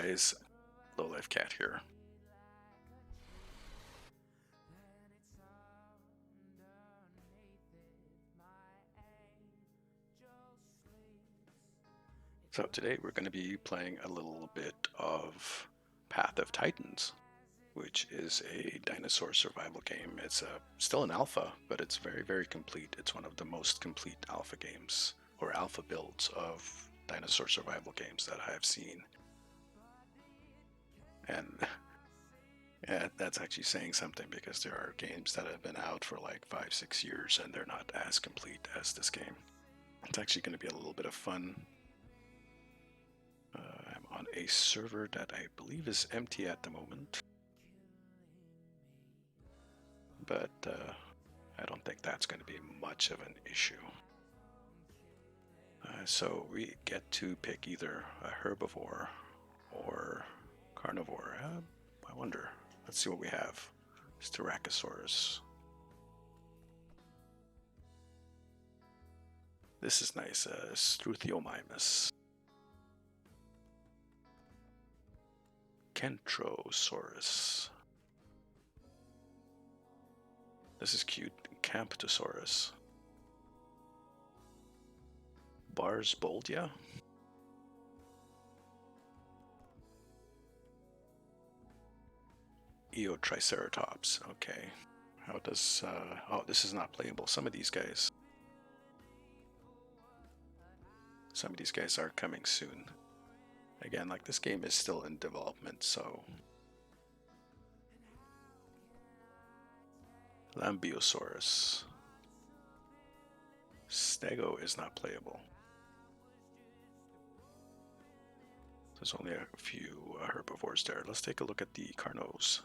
guys, Low Life Cat here. So today we're going to be playing a little bit of Path of Titans, which is a dinosaur survival game. It's still an alpha, but it's very, very complete. It's one of the most complete alpha games or alpha builds of dinosaur survival games that I have seen. And yeah, that's actually saying something because there are games that have been out for like 5, 6 years and they're not as complete as this game. It's actually going to be a little bit of fun. I'm on a server that I believe is empty at the moment, but I don't think that's going to be much of an issue. So we get to pick either a herbivore or carnivore. I wonder. Let's see what we have. Styracosaurus. This is nice. Struthiomimus. Kentrosaurus. This is cute. Camptosaurus. Barsboldia. Eotriceratops. Okay. How does... oh, this is not playable. Some of these guys are coming soon. Again, like this game is still in development, so... Lambiosaurus. Stego is not playable. There's only a few herbivores there. Let's take a look at the carnos.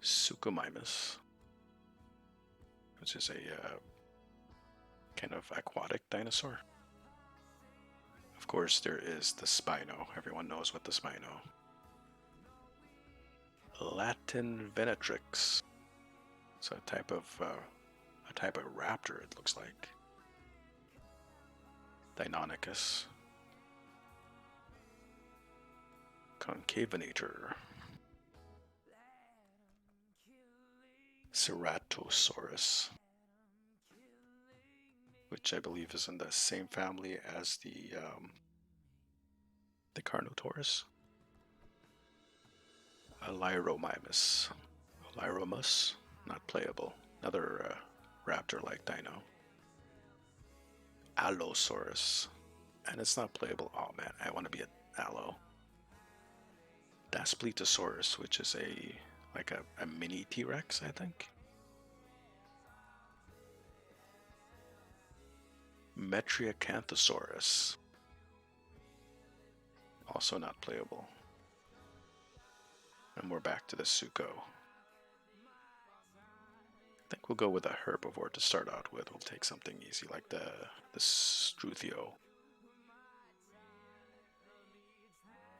Suchomimus, which is a kind of aquatic dinosaur. Of course, there is the Spino. Everyone knows what the Spino. Latin Venatrix. So a type of raptor. It looks like. Deinonychus. Concavinator. Ceratosaurus, which I believe is in the same family as the Carnotaurus. Lyromimus. Lyromus, not playable. Another raptor-like dino. Allosaurus, and it's not playable. Oh man, I want to be an allo. Daspletosaurus, which is like a mini T-Rex, I think. Metriacanthosaurus, also not playable. And we're back to the Sucho. I think we'll go with a herbivore to start out with. We'll take something easy like the Struthio.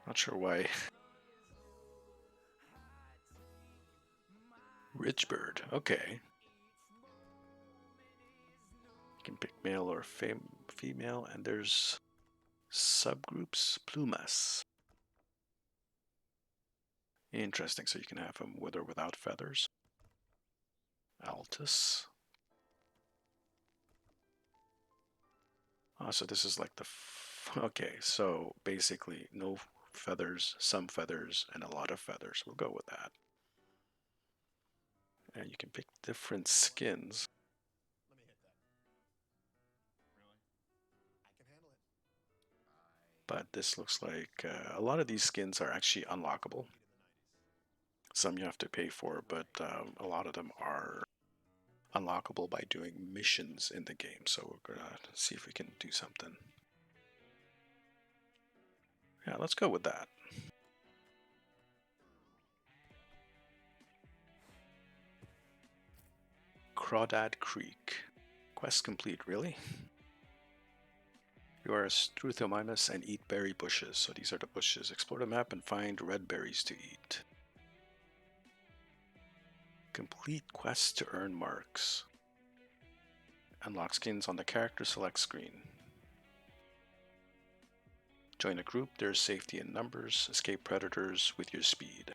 Not sure why. Ridgebird, okay. You can pick male or female, and there's subgroups. Plumas. Interesting, so you can have them with or without feathers. Altus. Oh, so this is like the... okay, so basically no feathers, some feathers, and a lot of feathers. We'll go with that. And you can pick different skins. Let me hit that. Really? I can handle it. But this looks like a lot of these skins are actually unlockable. Some you have to pay for, but a lot of them are unlockable by doing missions in the game. So we're gonna see if we can do something. Yeah, let's go with that. Crawdad Creek. Quest complete, really? You are a Struthiomimus and eat berry bushes. So these are the bushes. Explore the map and find red berries to eat. Complete quests to earn marks. Unlock skins on the character select screen. Join a group, there's safety in numbers. Escape predators with your speed.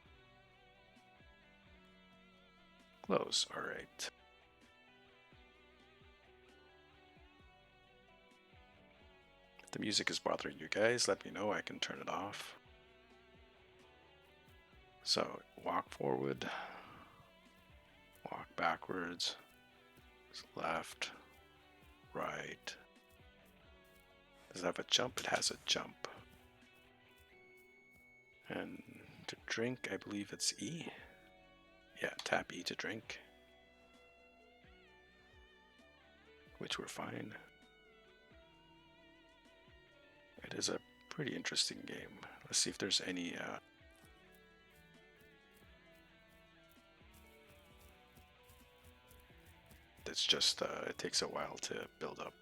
Close, alright. If the music is bothering you guys, let me know, I can turn it off. So, walk forward, walk backwards, left, right. Does it have a jump? It has a jump. And to drink, I believe it's E. Yeah, tap E to drink. Which we're fine. It is a pretty interesting game. Let's see if there's any it's just it takes a while to build up.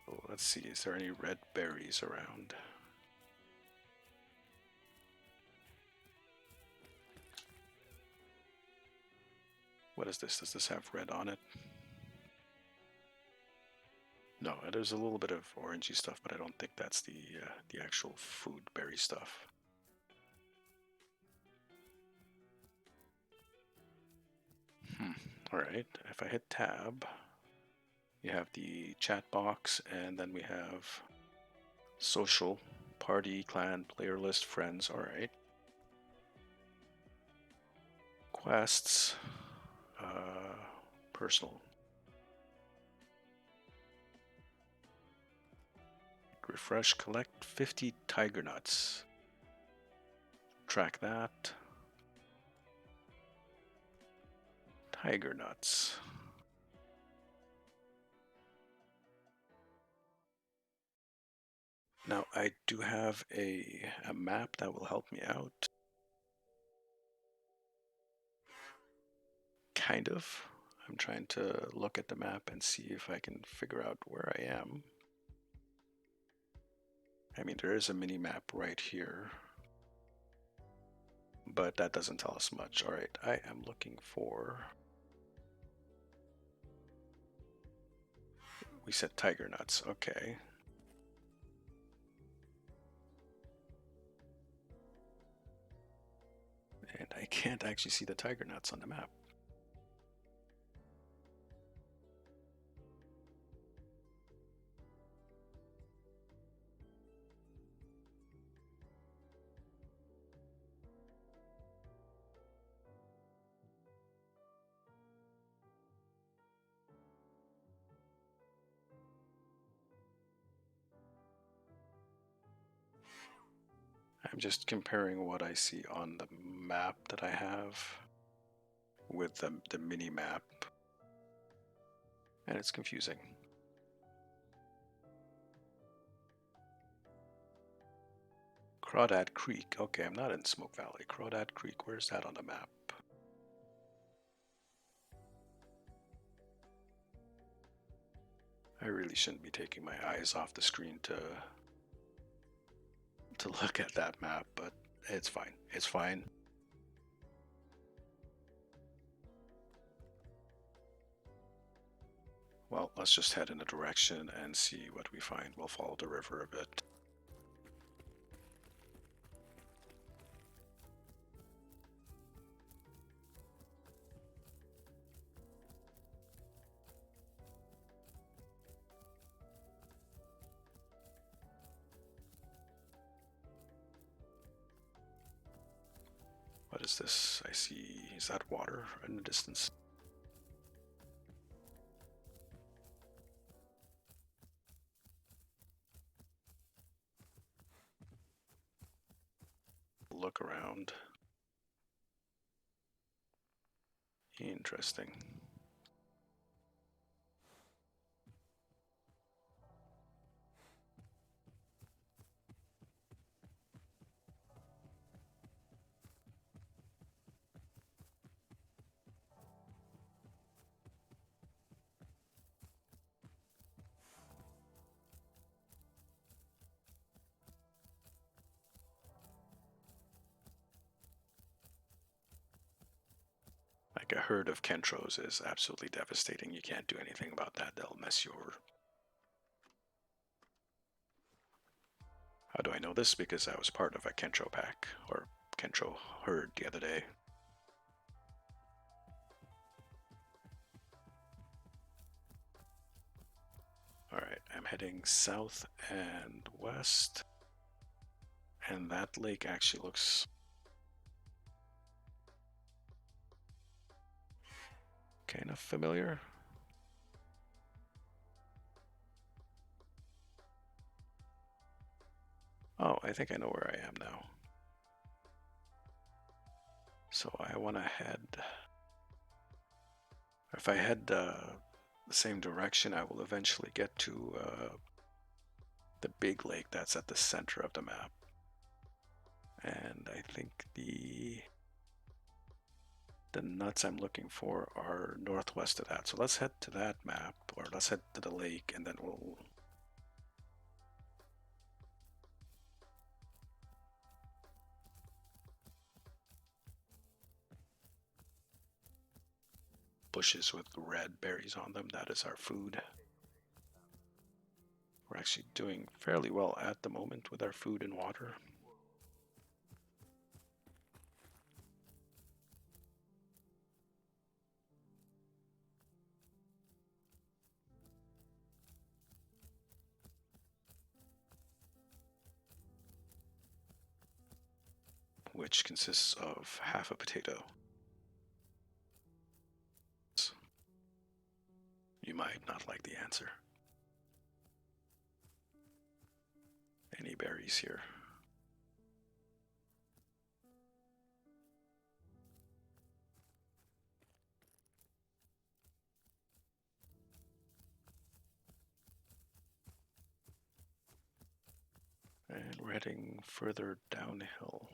Oh, let's see, is there any red berries around? What is this? Does this have red on it? No, there's a little bit of orangey stuff, but I don't think that's the actual food berry stuff. Alright, if I hit tab, you have the chat box, and then we have social, party, clan, player list, friends, alright. Quests, personal. Refresh, collect 50 tiger nuts. Track that. Tiger nuts. Now I do have a map that will help me out. Kind of. I'm trying to look at the map and see if I can figure out where I am. I mean, there is a mini map right here, but that doesn't tell us much. Alright, I am looking for... We said tiger nuts, okay. And I can't actually see the tiger nuts on the map. I'm just comparing what I see on the map that I have with the mini map, and it's confusing. Crawdad Creek. Okay, I'm not in Smoke Valley. Crawdad Creek, where's that on the map? I really shouldn't be taking my eyes off the screen to look at that map, but it's fine. It's fine. Well, let's just head in a direction and see what we find. We'll follow the river a bit. What is this? I see, is that water in the distance? Look around. Interesting. Like a herd of Kentros is absolutely devastating. You can't do anything about that. They'll mess you over. How do I know this? Because I was part of a Kentro pack, or Kentro herd the other day. Alright, I'm heading south and west. And that lake actually looks kind of familiar. Oh, I think I know where I am now. So I want to head. If I head the same direction, I will eventually get to the big lake that's at the center of the map. And I think the nuts I'm looking for are northwest of that. So let's head to that map, or let's head to the lake, and then we'll. Bushes with red berries on them, that is our food. We're actually doing fairly well at the moment with our food and water. Which consists of half a potato. You might not like the answer. Any berries here? And we're heading further downhill.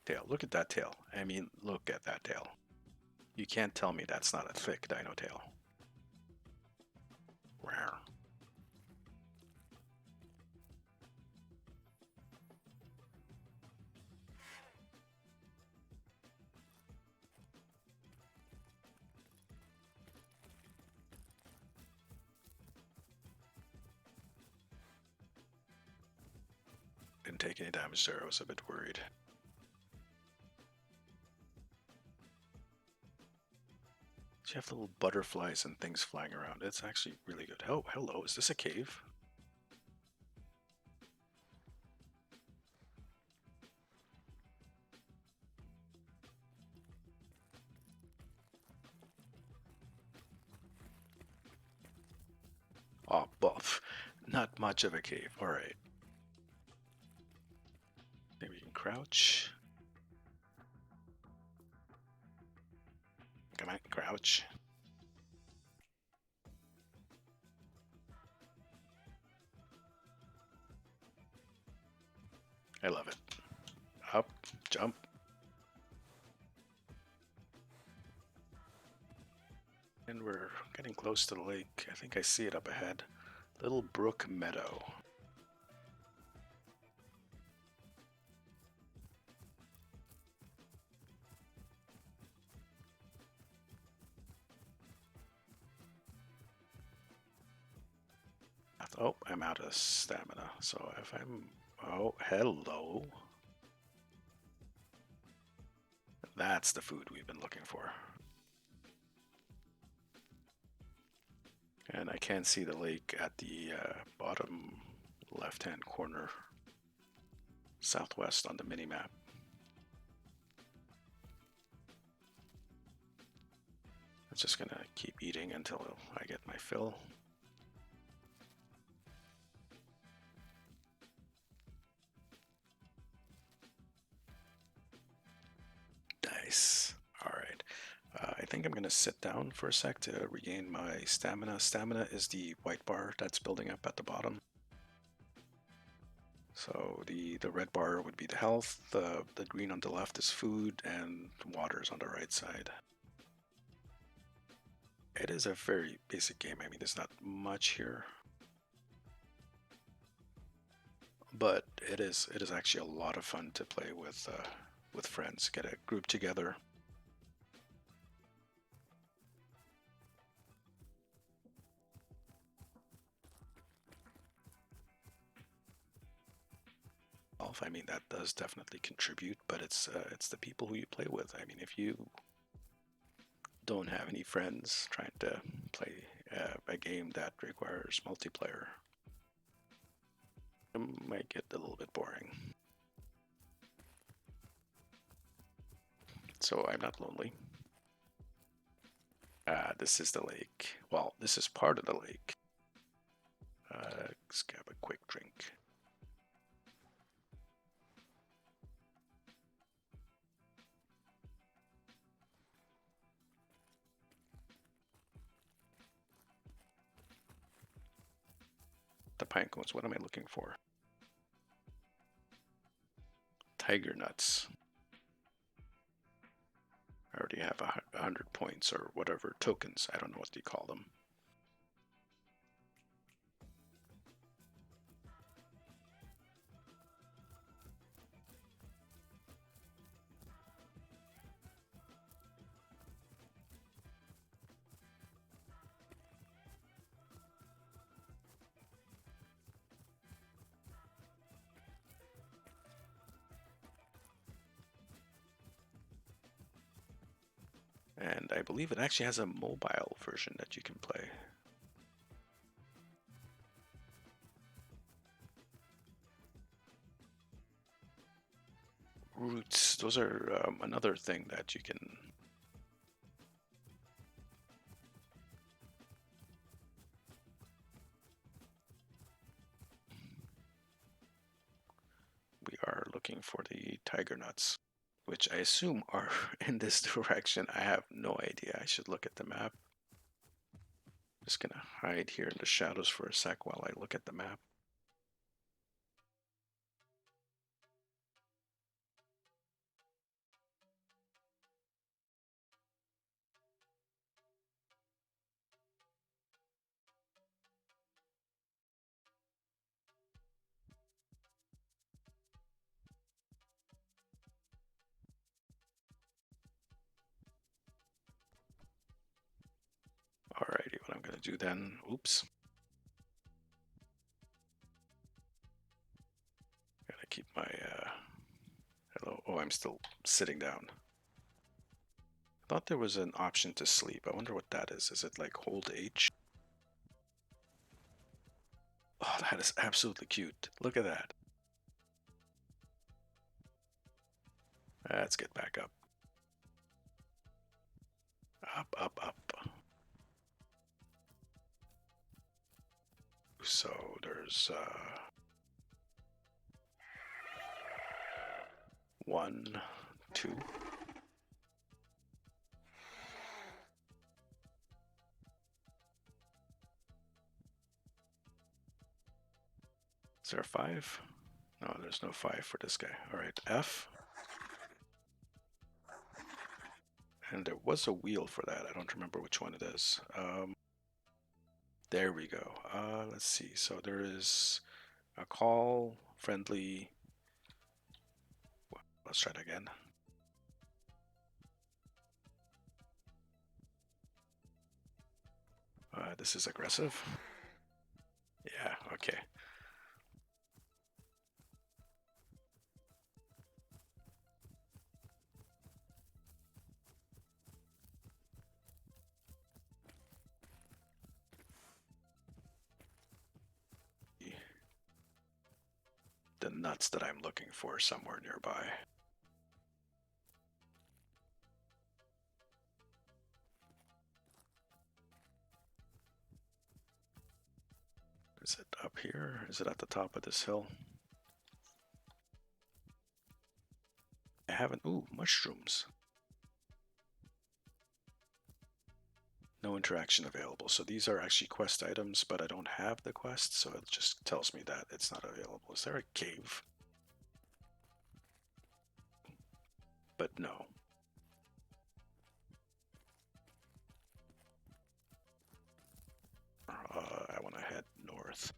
Tail, look at that tail. I mean, look at that tail. You can't tell me that's not a thick dino tail. Rare. Didn't take any damage there, I was a bit worried. You have little butterflies and things flying around. It's actually really good. Oh, hello, is this a cave? Oh, buff. Not much of a cave. Alright. Maybe we can crouch. Come on, crouch. I love it. Up, jump. And we're getting close to the lake. I think I see it up ahead. Little Brook Meadow. Oh, I'm out of stamina. So if I'm... Oh, hello. That's the food we've been looking for. And I can see the lake at the bottom left-hand corner, southwest on the mini-map. I'm just gonna keep eating until I get my fill. Nice. Alright. I think I'm going to sit down for a sec to regain my stamina. Stamina is the white bar that's building up at the bottom. So the red bar would be the health, the green on the left is food, and water is on the right side. It is a very basic game. I mean, there's not much here. But it is actually a lot of fun to play with with friends, get a group together. I mean, that does definitely contribute, but it's the people who you play with. I mean, if you don't have any friends trying to play a game that requires multiplayer, it might get a little bit boring. So I'm not lonely. This is the lake. Well, this is part of the lake. Let's grab a quick drink. The pine cones, what am I looking for? Tiger nuts. I already have 100 points or whatever tokens. I don't know what you call them. And I believe it actually has a mobile version that you can play. Roots, those are another thing that you can. We are looking for the tiger nuts, which I assume are in this direction. I have no idea. I should look at the map. Just gonna hide here in the shadows for a sec while I look at the map. Alrighty, what I'm gonna do then, oops. Gotta keep my, hello, oh, I'm still sitting down. I thought there was an option to sleep. I wonder what that is. Is it like hold H? Oh, that is absolutely cute. Look at that. Let's get back up. Up, up, up. So there's 1, 2. Is there a 5? No, there's no 5 for this guy. Alright, F. And there was a wheel for that. I don't remember which one it is. There we go. Let's see. So there is a call, friendly. Let's try it again. This is aggressive. Yeah, okay. The nuts that I'm looking for somewhere nearby. Is it up here? Is it at the top of this hill? I haven't. Ooh, mushrooms. No interaction available. So these are actually quest items, but I don't have the quest, so it just tells me that it's not available. Is there a cave? But no. I want to head north.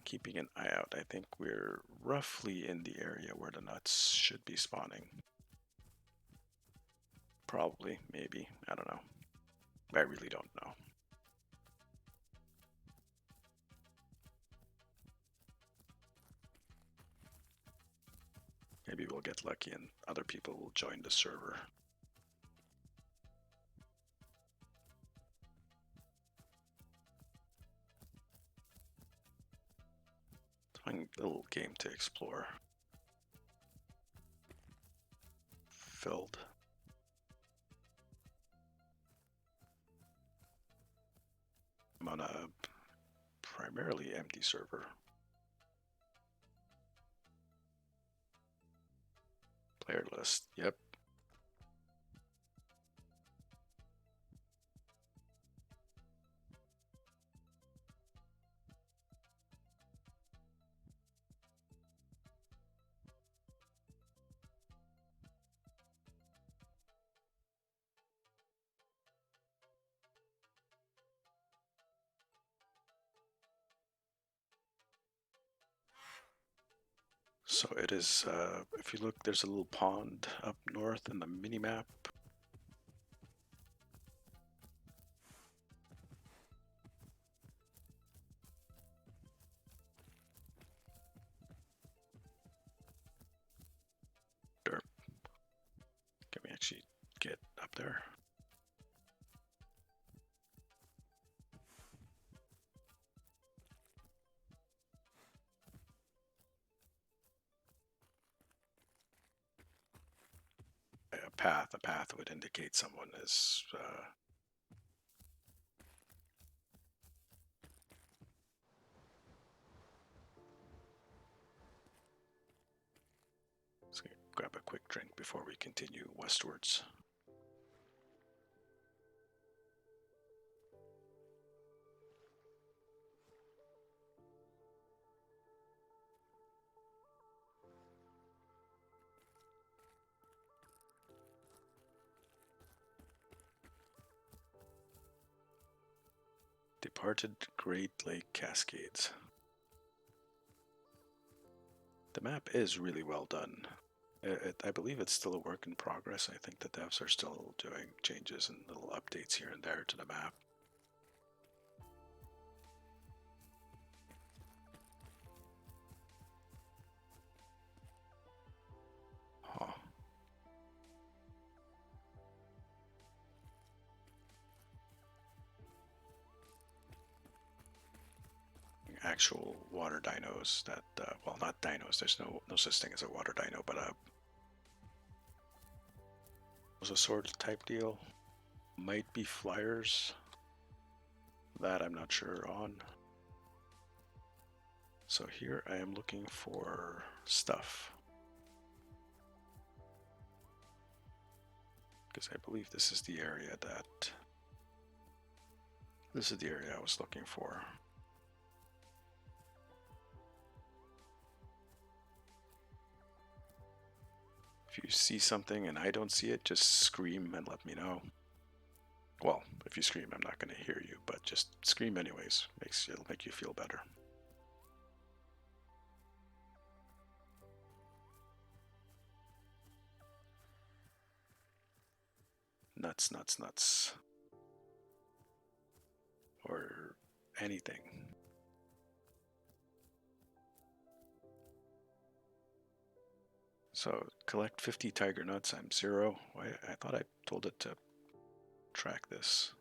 keeping an eye out. I think we're roughly in the area where the nuts should be spawning. Probably, maybe, I don't know. I really don't know. Maybe we'll get lucky and other people will join the server. Fun little game to explore. Filled. I'm on a primarily empty server. Player list, yep. So it is, if you look, there's a little pond up north in the mini-map. Derp. Can we actually get up there? A path would indicate someone is let's grab a quick drink before we continue westwards. Departed Great Lake Cascades. The map is really well done. I believe it's still a work in progress. I think the devs are still doing changes and little updates here and there to the map. Huh. Actual water dinos that, well, not dinos. There's no such thing as a water dino, but was a sword type deal. Might be flyers. That I'm not sure on. So here I am looking for stuff. Because I believe this is the area that... This is the area I was looking for. If you see something and I don't see it, just scream and let me know. Well, if you scream, I'm not going to hear you, but just scream anyways. It'll make you feel better. Nuts, nuts, nuts. Or anything. So collect 50 tiger nuts. I'm 0. I thought I told it to track this.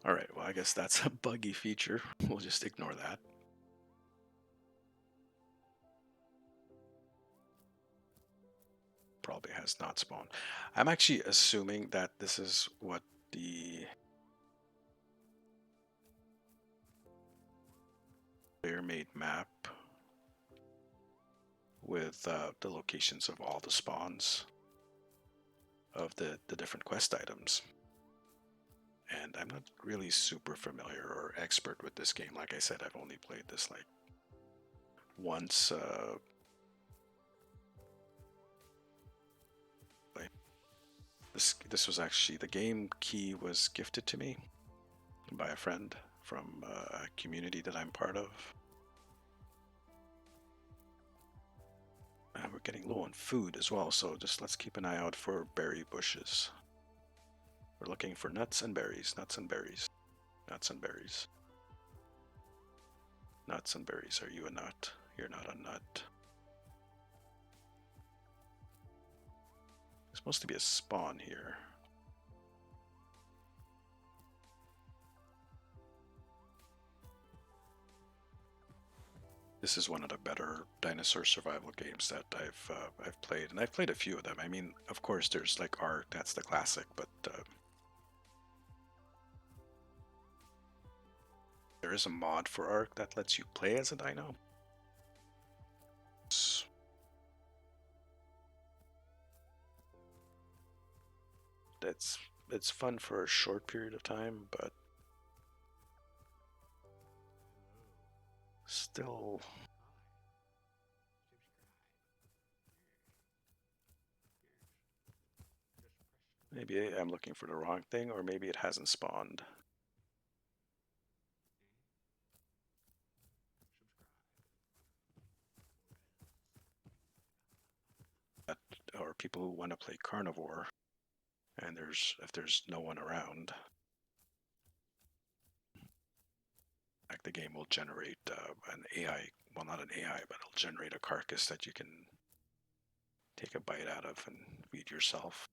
Alright, well I guess that's a buggy feature. We'll just ignore that. Probably has not spawned. I'm actually assuming that this is what the player-made map with the locations of all the spawns of the different quest items. And I'm not really super familiar or expert with this game. Like I said, I've only played this like once This was actually, the game key was gifted to me by a friend from a community that I'm part of. And we're getting low on food as well, so just let's keep an eye out for berry bushes. We're looking for nuts and berries, nuts and berries, nuts and berries. Nuts and berries. Are you a nut? You're not a nut. There's supposed to be a spawn here. This is one of the better dinosaur survival games that I've played, and I've played a few of them. I mean, of course, there's like Ark, that's the classic, but there is a mod for Ark that lets you play as a dino. That's it's fun for a short period of time, but still. Maybe I'm looking for the wrong thing, or maybe it hasn't spawned. Or people who want to play carnivore, and if there's no one around, like the game will generate an AI, well, not an AI, but it'll generate a carcass that you can take a bite out of and feed yourself.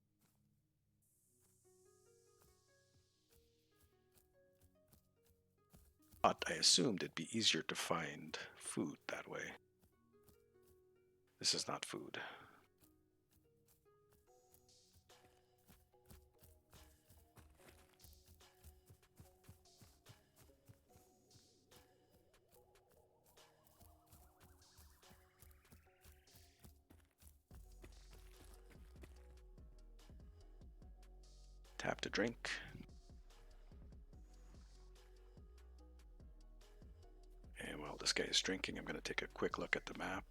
But I assumed it'd be easier to find food that way. This is not food. Tap to drink. And while this guy is drinking, I'm going to take a quick look at the map.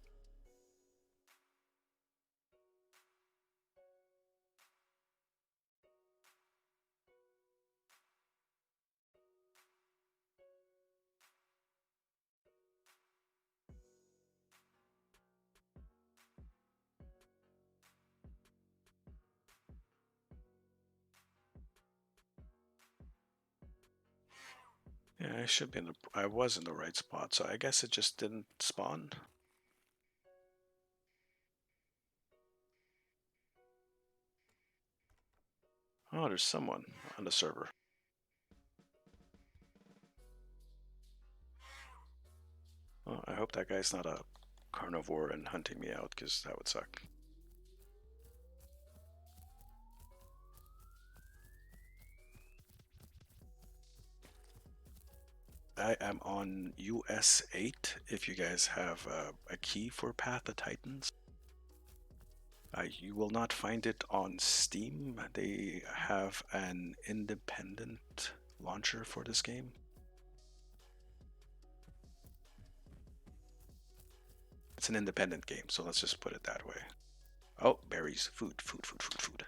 Yeah, I should be I was in the right spot, so I guess it just didn't spawn. Oh, there's someone on the server. Oh, I hope that guy's not a carnivore and hunting me out, because that would suck. I am on US 8 if you guys have a key for Path of Titans. You will not find it on Steam. They have an independent launcher for this game. It's an independent game, so let's just put it that way. Oh, berries. Food, food, food, food, food.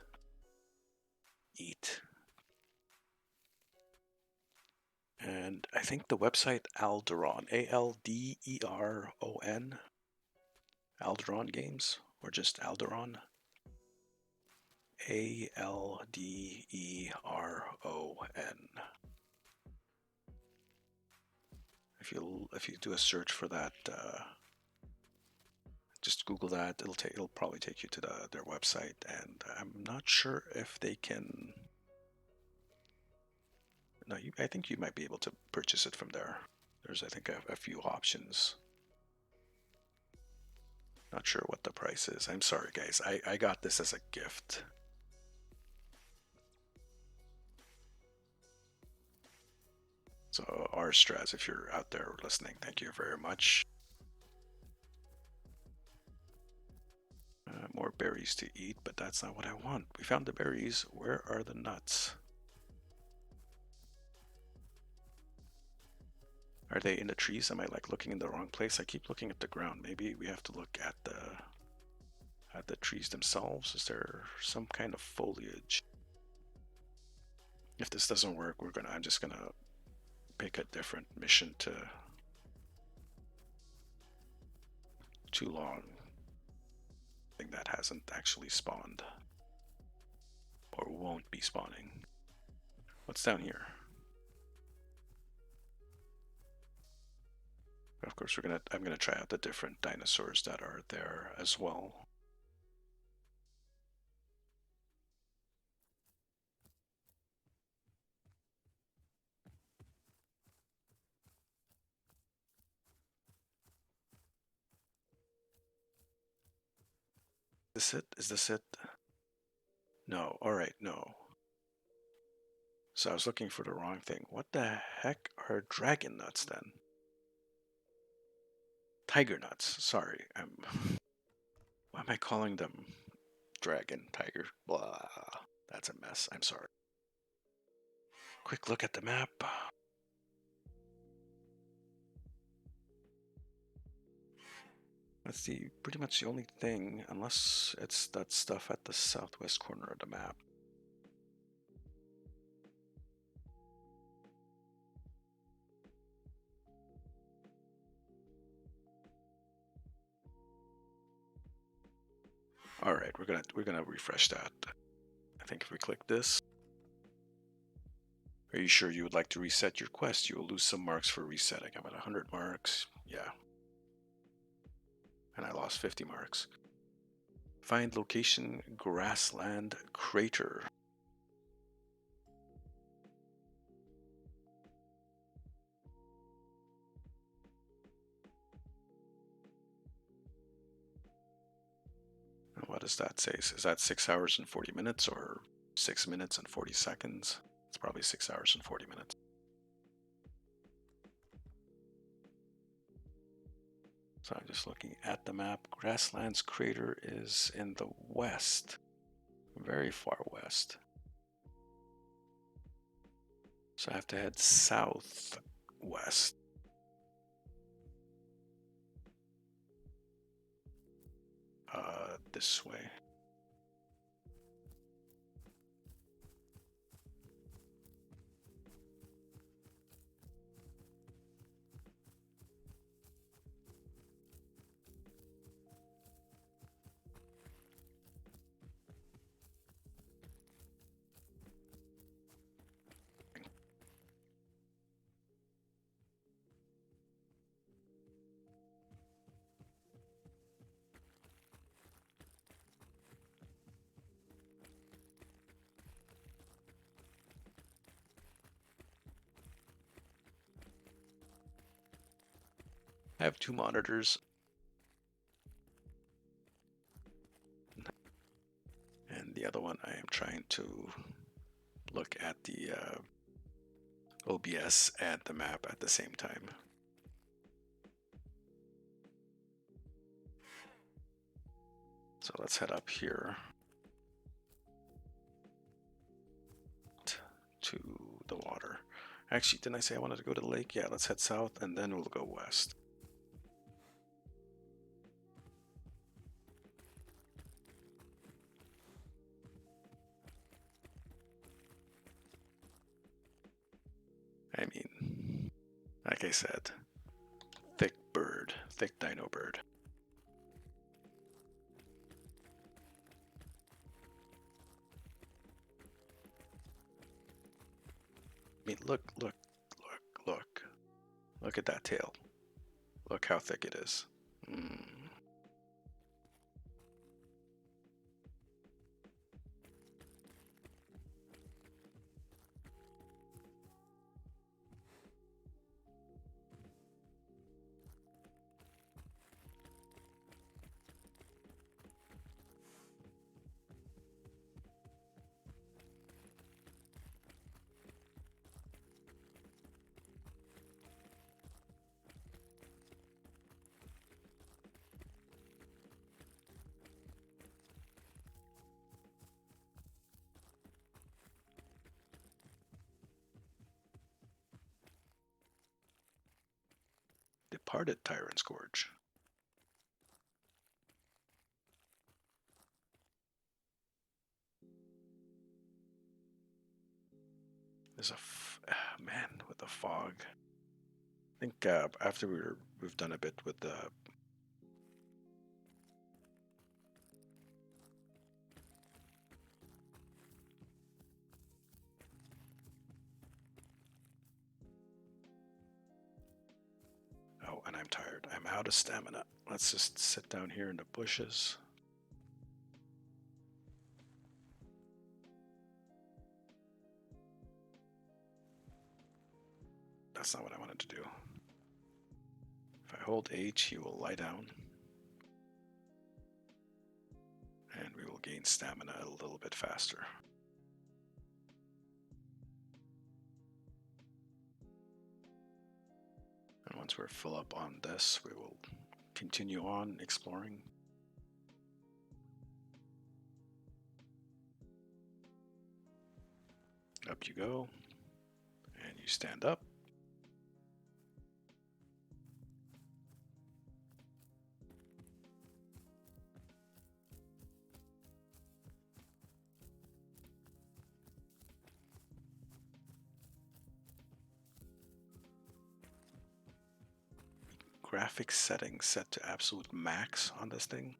Eat. And I think the website Alderon, Alderon, Alderon Games, or just Alderon, Alderon. If you do a search for that, just Google that. It'll probably take you to their website, and I'm not sure if they can. No, I think you might be able to purchase it from there. There's, I think, a few options. Not sure what the price is. I'm sorry, guys. I got this as a gift. So, Arstraz, if you're out there listening, thank you very much. More berries to eat, but that's not what I want. We found the berries. Where are the nuts? Are they in the trees? Am I like looking in the wrong place? I keep looking at the ground. Maybe we have to look at the trees themselves. Is there some kind of foliage? If this doesn't work, I'm just gonna pick a different mission to too long. Thing that hasn't actually spawned or won't be spawning. What's down here? Of course, I'm gonna try out the different dinosaurs that are there as well. Is this it? Is this it? No. All right. No. So I was looking for the wrong thing. What the heck are dragon nuts then? Tiger nuts. Sorry. Why am I calling them dragon, tiger? Blah. That's a mess. I'm sorry. Quick look at the map. That's pretty much the only thing, unless it's that stuff at the southwest corner of the map. All right, we're gonna refresh that. I think if we click this, are you sure you would like to reset your quest? You will lose some marks for resetting. I'm at 100 marks. Yeah. And I lost 50 marks. Find location grassland crater. What does that say? Is that 6 hours and 40 minutes or 6 minutes and 40 seconds? It's probably 6 hours and 40 minutes. So I'm just looking at the map. Grasslands Crater is in the west, very far west. So I have to head southwest. This way. I have 2 monitors. And the other one I am trying to look at the OBS and the map at the same time. So let's head up here to the water. Actually, didn't I say I wanted to go to the lake? Yeah, let's head south and then we'll go west. I mean, like I said, thick bird, thick dino bird. I mean, look at that tail. Look how thick it is. Departed Tyrant's Gorge. there's a man with the fog. I think after we've done a bit with the. Oh, and I'm tired. I'm out of stamina. Let's just sit down here in the bushes. That's not what I wanted to do. If I hold H, he will lie down. And we will gain stamina a little bit faster. And once we're full up on this, we will continue on exploring. Up you go, and you stand up. Graphics settings set to absolute max on this thing.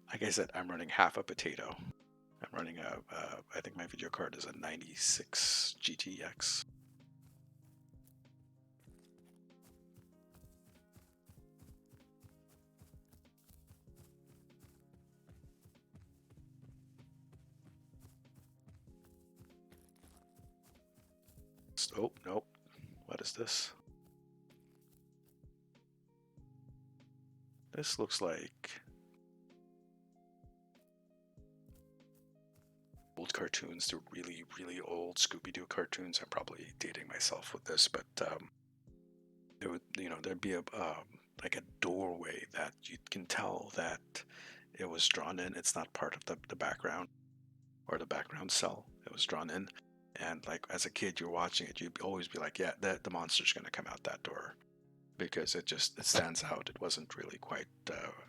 Like I said, I'm running half a potato. I'm running I think my video card is a 96 GTX. Oh, nope. What is this? This looks like old cartoons. They're really, really old Scooby-Doo cartoons. I'm probably dating myself with this, but it would, there'd be like a doorway that you can tell that it was drawn in. It's not part of the background or the background cell. It was drawn in, and like as a kid, you're watching it, you'd always be like, yeah, the monster's gonna come out that door, because it stands out. It wasn't really quite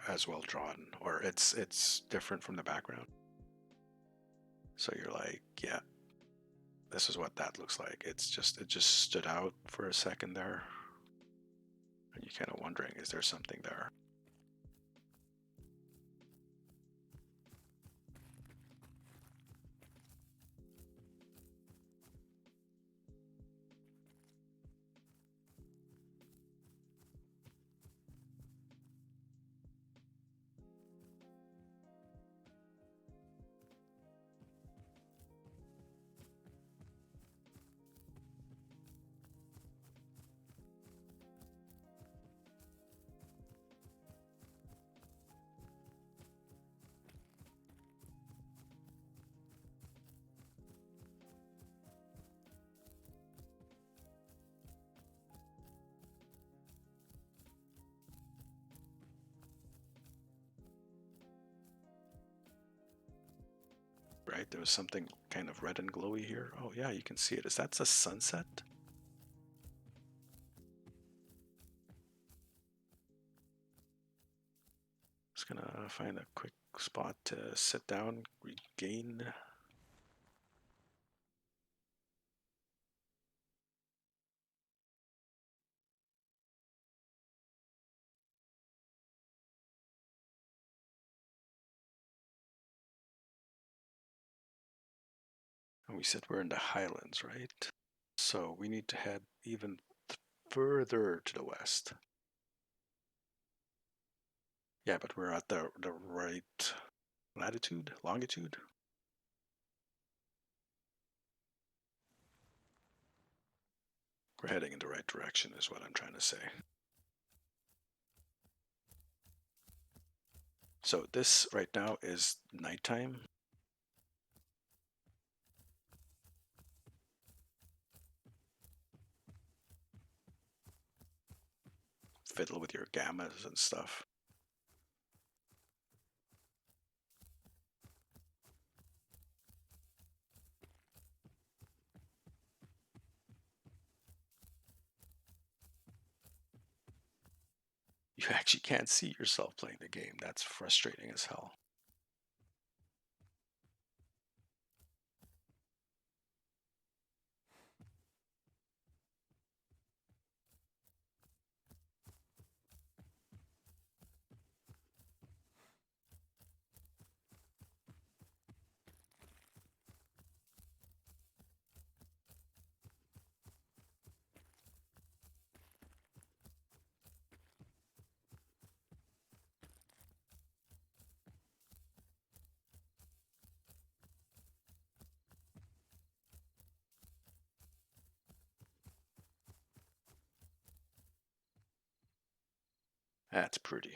as well drawn, or it's different from the background. So you're like, yeah, this is what that looks like. It just stood out for a second there, and you're kind of wondering, is there something there? Right, there was something kind of red and glowy here. Oh yeah, you can see it. Is that the sunset? Just gonna find a quick spot to sit down, regain. And we said we're in the highlands, right? So we need to head even further to the west. Yeah, but we're at the right latitude, longitude. We're heading in the right direction is what I'm trying to say. So this right now is nighttime. Fiddle with your gammas and stuff. You actually can't see yourself playing the game. That's frustrating as hell. That's pretty.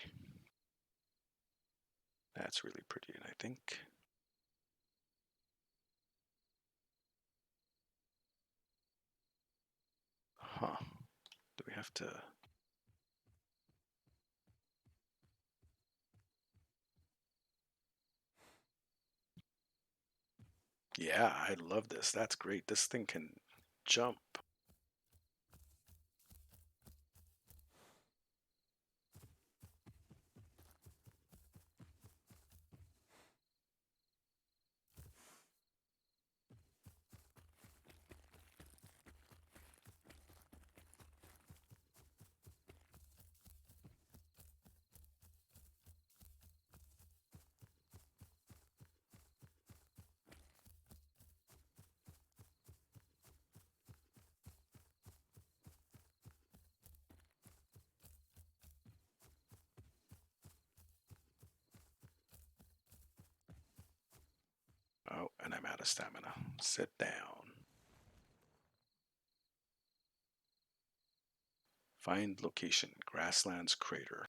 That's really pretty, and I think. Huh. Do we have to? Yeah, I love this. That's great. This thing can jump. Oh, and I'm out of stamina. Sit down. Find location. Grasslands crater.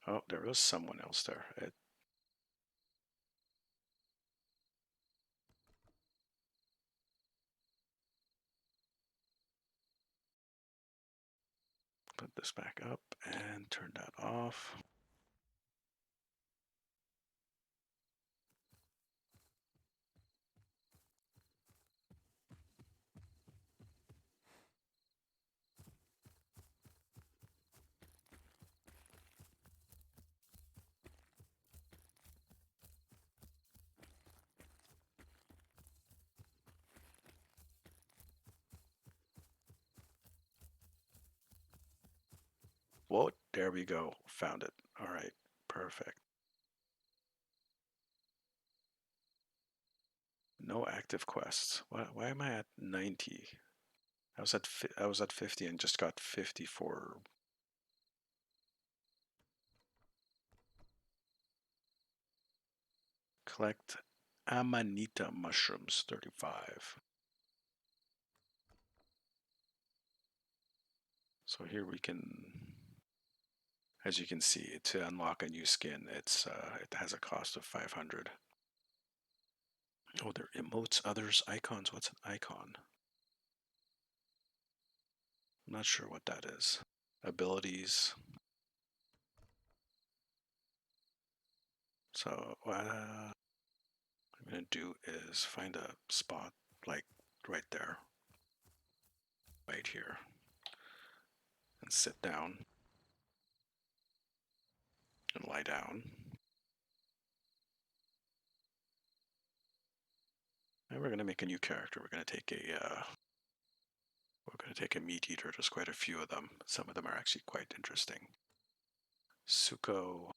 Oh, there was someone else there. Put this back up and turn that off. Whoa, there we go. Found it. All right, perfect. No active quests. Why am I at 90? I was at 50 and just got 54. Collect Amanita mushrooms, 35. So here we can, as you can see, to unlock a new skin, it has a cost of 500. Oh, there are emotes, others, icons. What's an icon? I'm not sure what that is. Abilities. So what I'm gonna do is find a spot like right there, right here, and sit down and lie down. And we're gonna make a new character. We're gonna take a meat eater. There's quite a few of them. Some of them are actually quite interesting. Suko,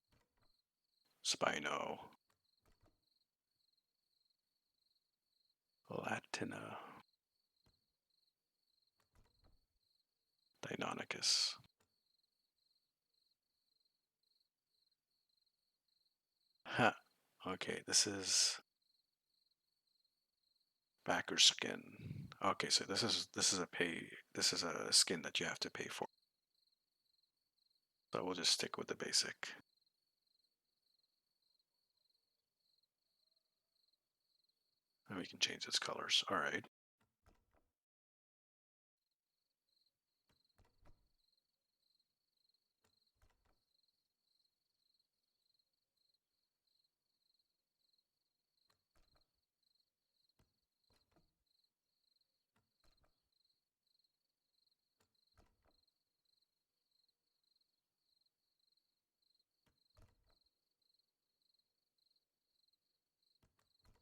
Spino, Latina, Deinonychus. Huh. Okay, this is backer skin. Okay, so this is a skin that you have to pay for. So we'll just stick with the basic. And we can change its colors. Alright.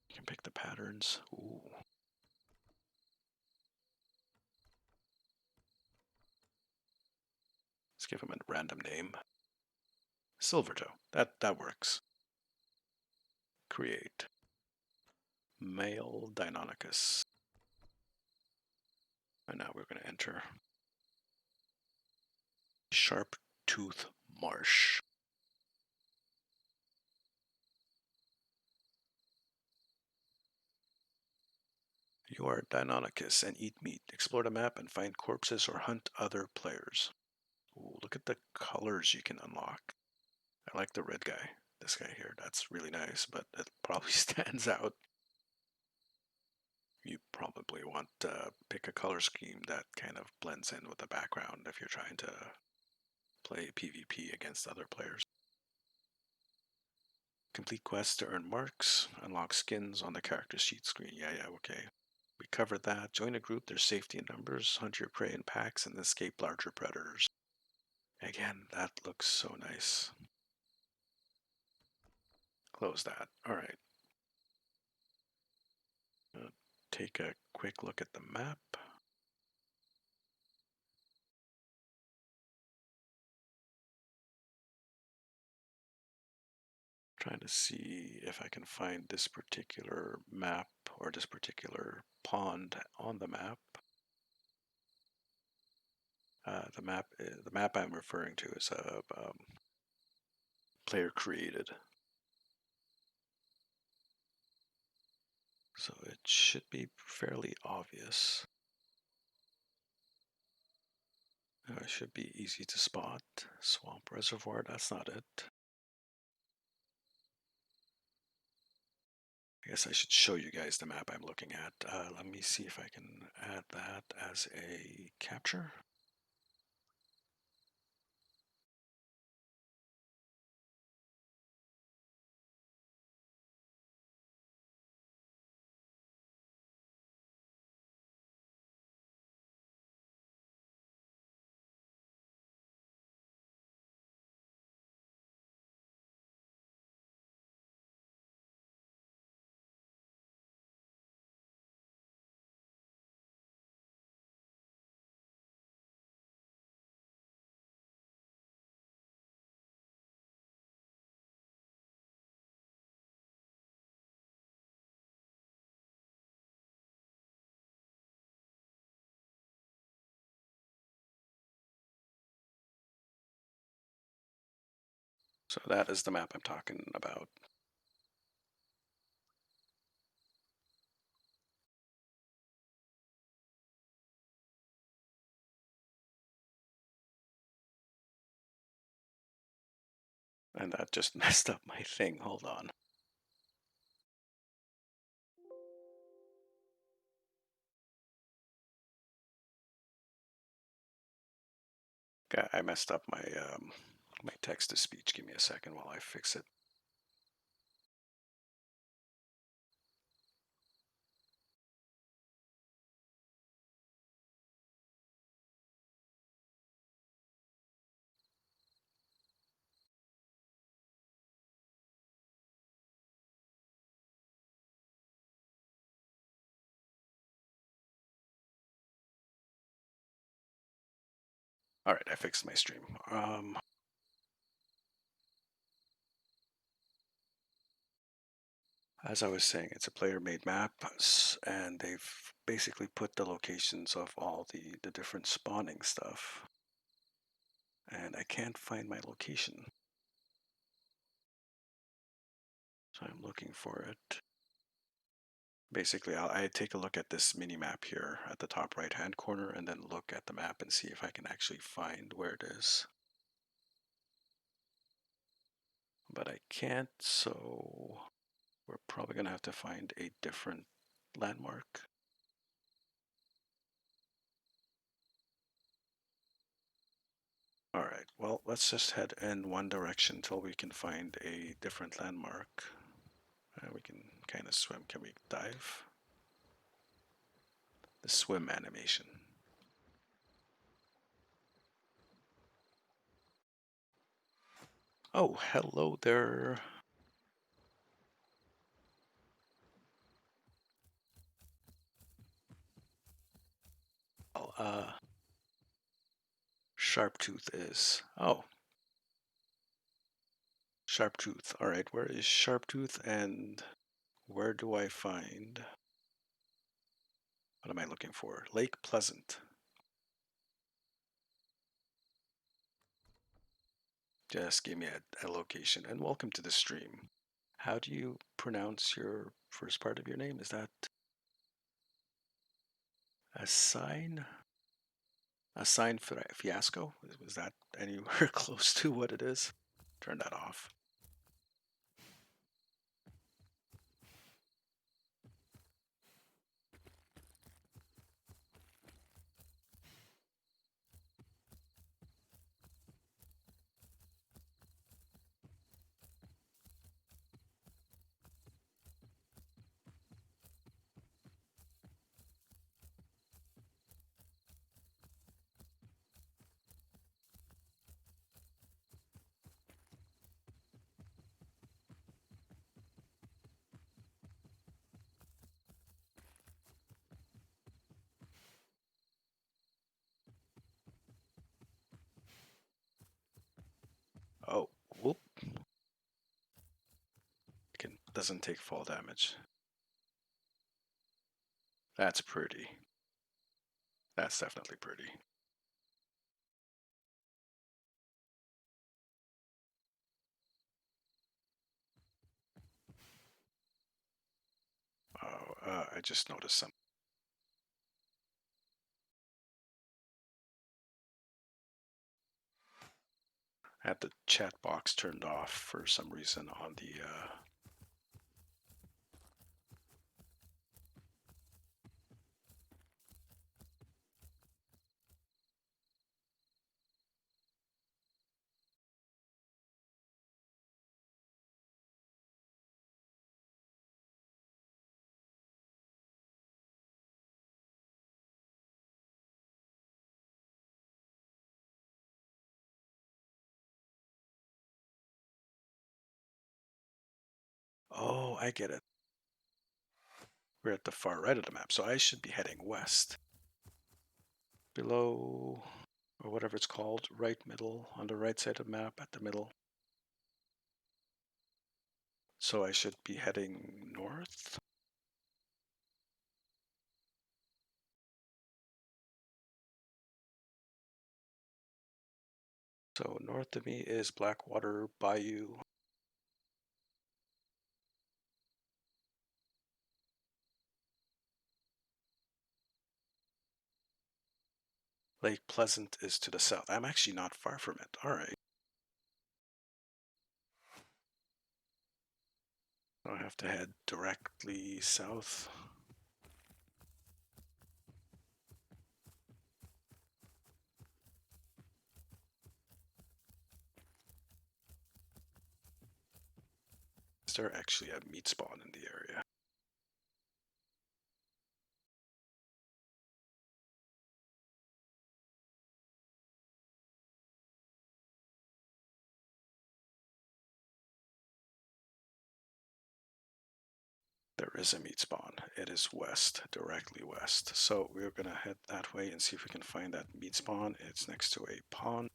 You can pick the patterns. Ooh. Let's give him a random name. Silvertoe. That works. Create. Male Deinonychus. And now we're going to enter Sharp Tooth Marsh. You are Deinonychus and eat meat. Explore the map and find corpses or hunt other players. Ooh, look at the colors you can unlock. I like the red guy. This guy here, that's really nice, but it probably stands out. You probably want to pick a color scheme that kind of blends in with the background if you're trying to play PvP against other players. Complete quests to earn marks, unlock skins on the character sheet screen. Yeah, okay. We covered that. Join a group, there's safety in numbers, hunt your prey in packs, and escape larger predators. Again, that looks so nice. Close that. Alright. Take a quick look at the map. Trying to see if I can find this particular map or this particular pond on the map. The map I'm referring to is a player created, so it should be fairly obvious. It should be easy to spot. Swamp Reservoir, that's not it. I guess I should show you guys the map I'm looking at. Let me see if I can add that as a capture. So that is the map I'm talking about. And that just messed up my thing. Hold on. Okay, I messed up my text to speech. Give me a second while I fix it. All right, I fixed my stream. As I was saying, it's a player-made map, and they've basically put the locations of all the different spawning stuff. And I can't find my location. So I'm looking for it. Basically, I take a look at this mini map here at the top right-hand corner and then look at the map and see if I can actually find where it is. But I can't, so we're probably going to have to find a different landmark. Alright, well, let's just head in one direction until we can find a different landmark. We can kind of swim. Can we dive? The swim animation. Oh, hello there. Well, Sharptooth is. Oh, Sharptooth. Alright, where is Sharptooth and where do I find. What am I looking for? Lake Pleasant. Just give me a location and welcome to the stream. How do you pronounce your first part of your name? Is that A sign? A sign fiasco? Was that anywhere close to what it is? Turn that off. Oh, whoop. Doesn't take fall damage. That's pretty. That's definitely pretty. Oh, I just noticed something. I had the chat box turned off for some reason on the. Oh, I get it. We're at the far right of the map, so I should be heading west. Below, or whatever it's called, right middle, on the right side of the map, at the middle. So I should be heading north. So north of me is Blackwater Bayou. Lake Pleasant is to the south. I'm actually not far from it. All right. I have to head directly south. Is there actually a meat spawn in the area? There is a meat spawn. It is west, directly west. So we're gonna head that way and see if we can find that meat spawn. It's next to a pond.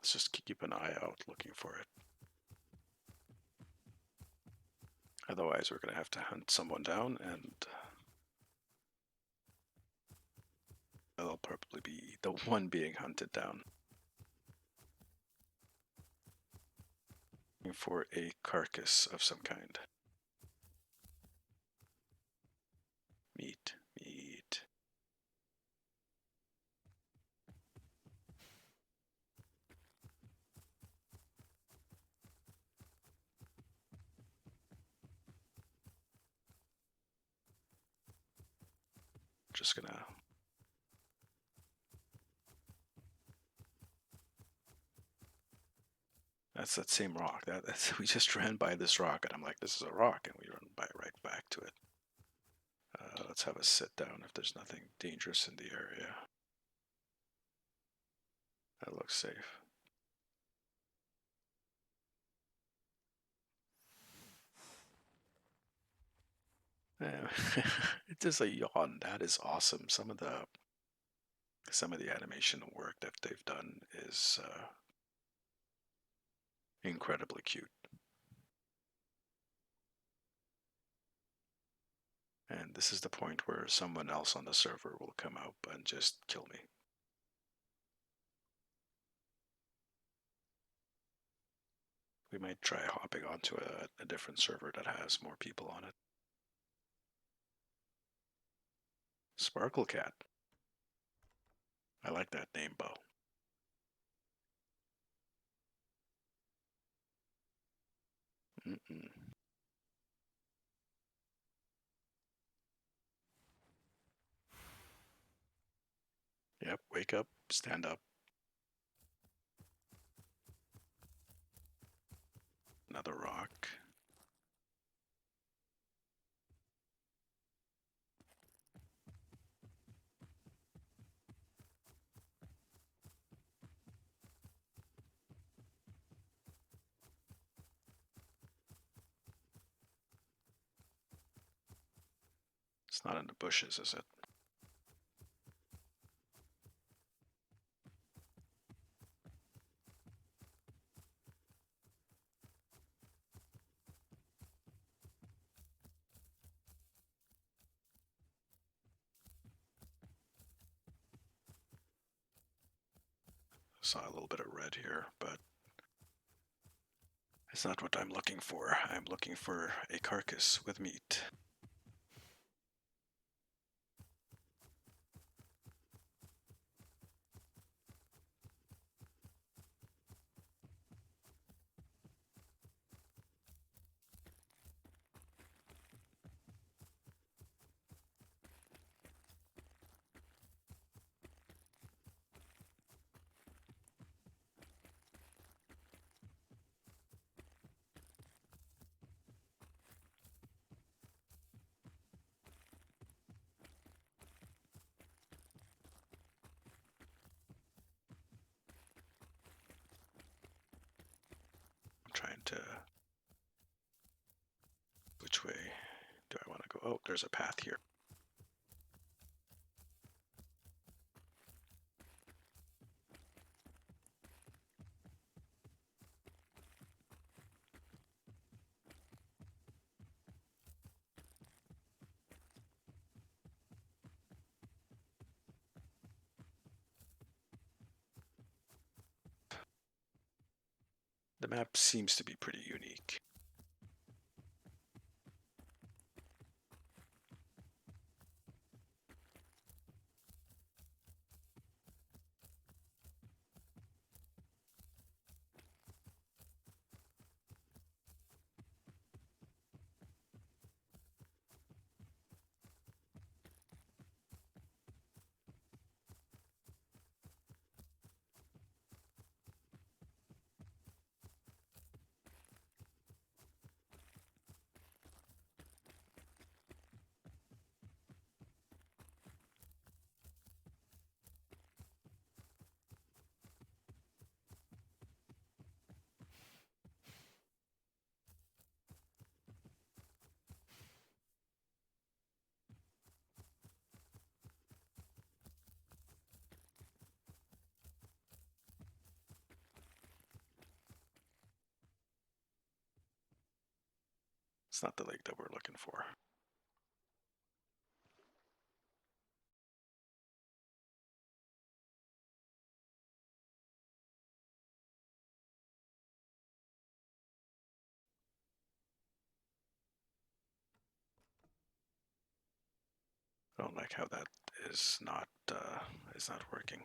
Let's just keep an eye out looking for it. Otherwise, we're going to have to hunt someone down, and they'll probably be the one being hunted down. Looking for a carcass of some kind. Meat, meat. Just gonna. That's that same rock. That's we just ran by this rock, and I'm like, this is a rock, and we run by right back to it. Let's have a sit down if there's nothing dangerous in the area. That looks safe. Yeah. It's just a yawn. That is awesome. Some of the animation work that they've done is incredibly cute. And this is the point where someone else on the server will come out and just kill me. We might try hopping onto a different server that has more people on it. Sparkle Cat. I like that name, Bo. Mm-mm. Yep, wake up, stand up. Another rock. It's not in the bushes, is it? Saw a little bit of red here, but it's not what I'm looking for. I'm looking for a carcass with meat. I'm trying to. Which way do I want to go? Oh, there's a path here. The map seems to be pretty unique. It's not the lake that we're looking for. I don't like how that is not working.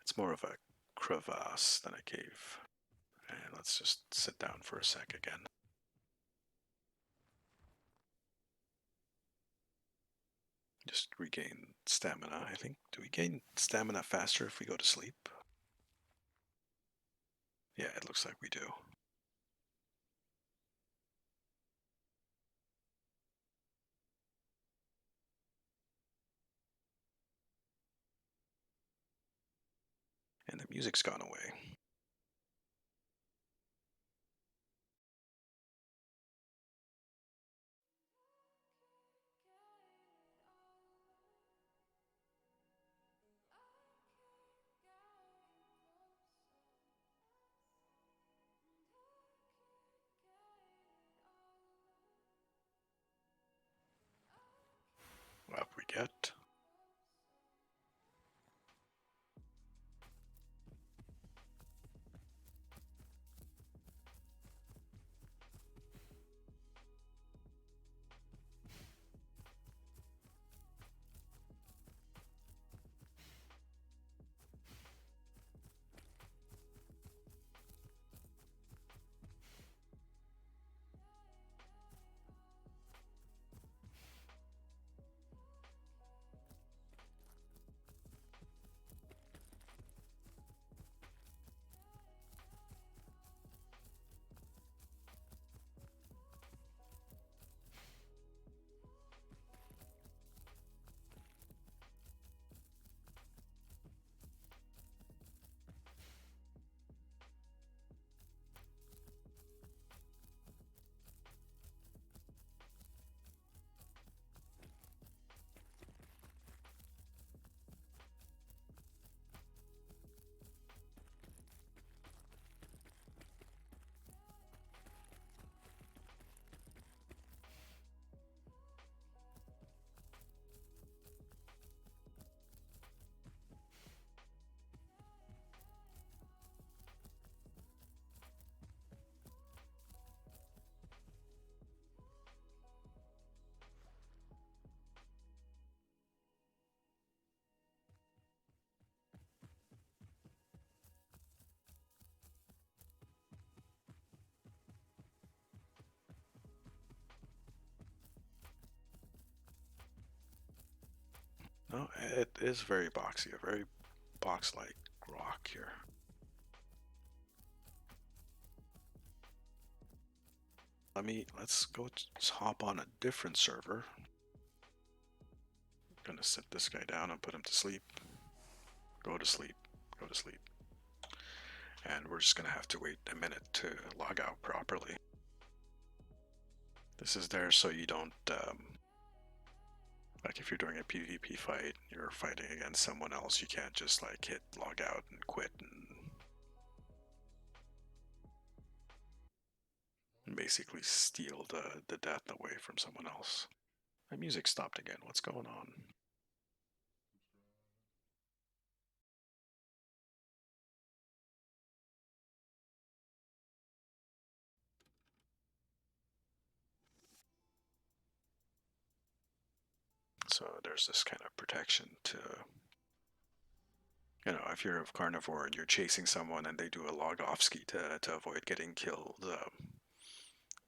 It's more of a crevasse than a cave. And let's just sit down for a sec again. Just regain stamina, I think. Do we gain stamina faster if we go to sleep? Yeah, it looks like we do. And the music's gone away. Up we get. No, it is very boxy, a very box-like rock here. Let's go hop on a different server. Gonna sit this guy down and put him to sleep. Go to sleep. Go to sleep. And we're just gonna have to wait a minute to log out properly. This is there so you don't, like if you're doing a PvP fight, you're fighting against someone else, you can't just like hit log out and quit and basically steal the death away from someone else. My music stopped again. What's going on? So there's this kind of protection to, if you're a carnivore and you're chasing someone and they do a log off ski to avoid getting killed,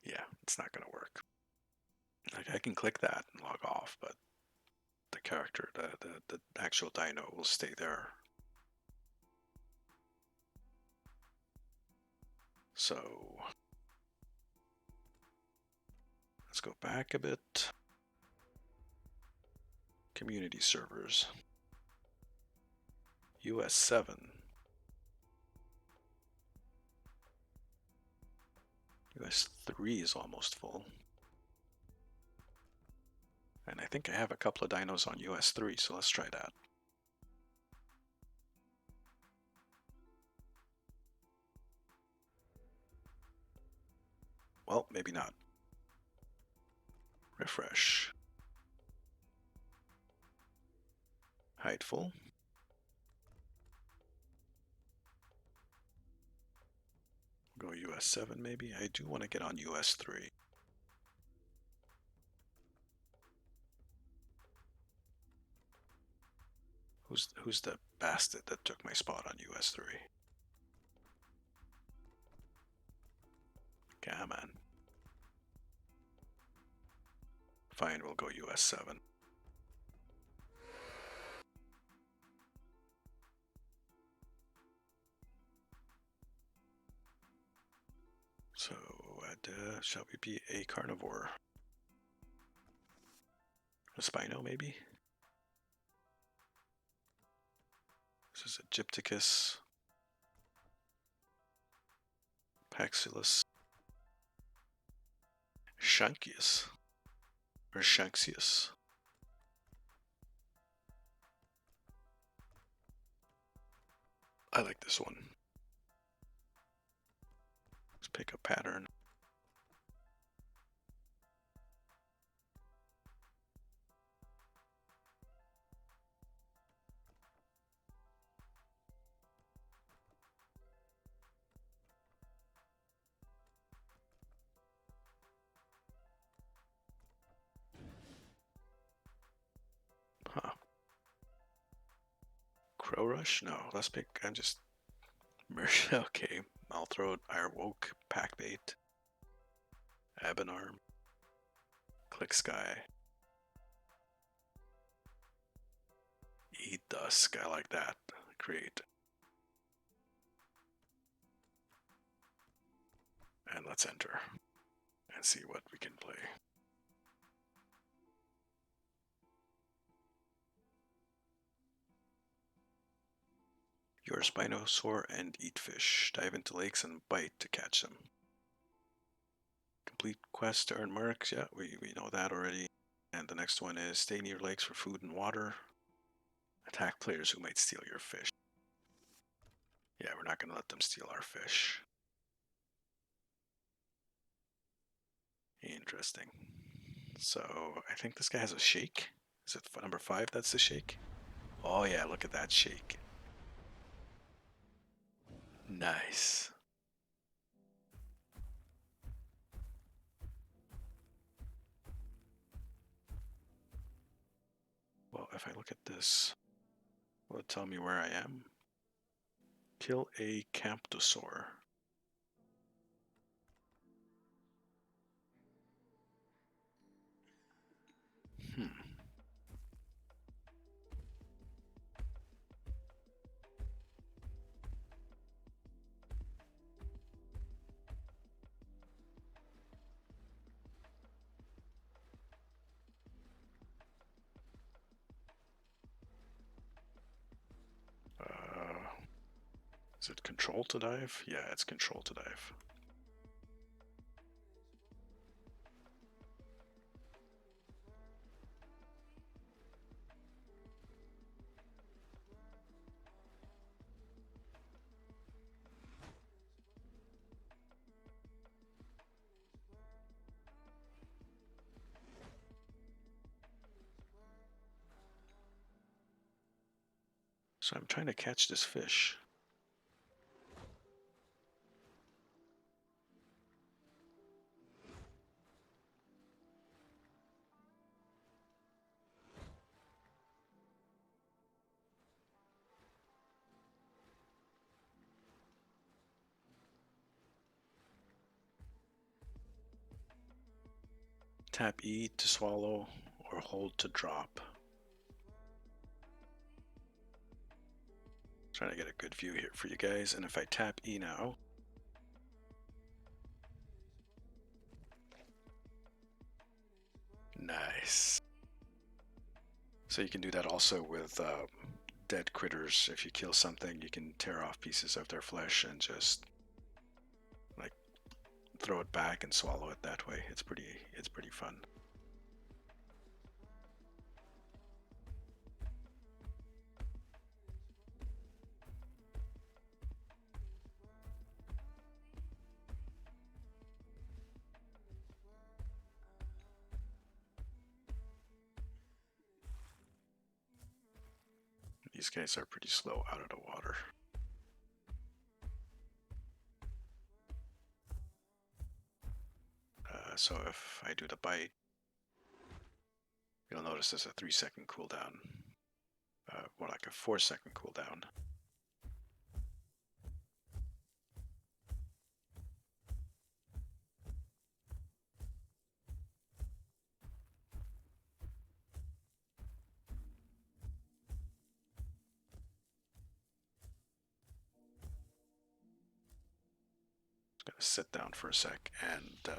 yeah, it's not going to work. Like I can click that and log off, but the character, the actual dino will stay there. So let's go back a bit. Community servers. US 7. US 3 is almost full. And I think I have a couple of dinos on US 3, so let's try that. Well, maybe not. Refresh. Height full. Go US 7 maybe. I do want to get on US 3. Who's the bastard that took my spot on US 3? Come on. Fine, we'll go US 7. So, shall we be a carnivore? A Spino, maybe? This is Egypticus. Paxillus. Shankius. Or Shanksius. I like this one. Let's pick a pattern. Huh. Crow Rush? No, let's pick. I just. Okay, I'll throw it. Ironwoke, Packbait, Abenarm, Click Sky, Eat Dusk. I like that. Create. And let's enter and see what we can play. You're a Spinosaur and eat fish. Dive into lakes and bite to catch them. Complete quest to earn marks. Yeah, we know that already. And the next one is stay near lakes for food and water. Attack players who might steal your fish. Yeah, we're not going to let them steal our fish. Interesting. So, I think this guy has a shake. Is it number 5 that's the shake? Oh yeah, look at that shake. Nice. Well, if I look at this, will it tell me where I am? Kill a Camptosaur. Hmm. Is it control to dive? Yeah, it's control to dive. So I'm trying to catch this fish. Tap E to swallow or hold to drop. Trying to get a good view here for you guys, and if I tap E now, nice. So you can do that also with dead critters. If you kill something, you can tear off pieces of their flesh and just like throw it back and swallow it that way. It's pretty fun. These guys are pretty slow out of the water. So if I do the bite, you'll notice there's a 3-second cooldown. More like a 4-second cooldown. Just gonna sit down for a sec and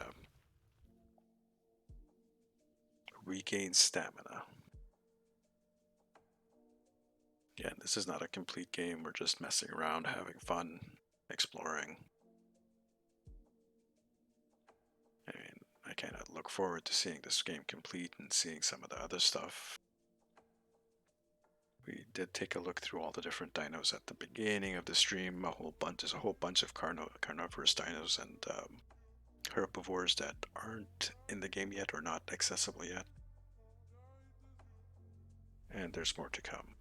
regain stamina. Yeah, this is not a complete game. We're just messing around, having fun, exploring. I mean, I kind of look forward to seeing this game complete and seeing some of the other stuff. We did take a look through all the different dinos at the beginning of the stream. There's a whole bunch of carnivorous dinos and herbivores that aren't in the game yet or not accessible yet. And there's more to come.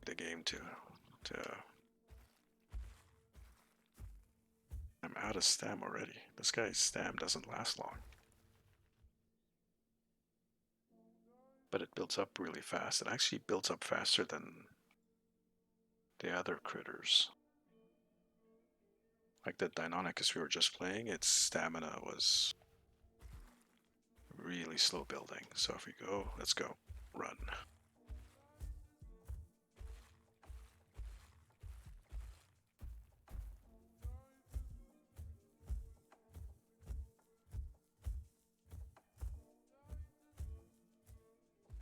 The game to I'm out of stam already. This guy's stam doesn't last long. But it builds up really fast. It actually builds up faster than the other critters. Like the Deinonychus we were just playing, its stamina was really slow building. So if we go, let's go, run.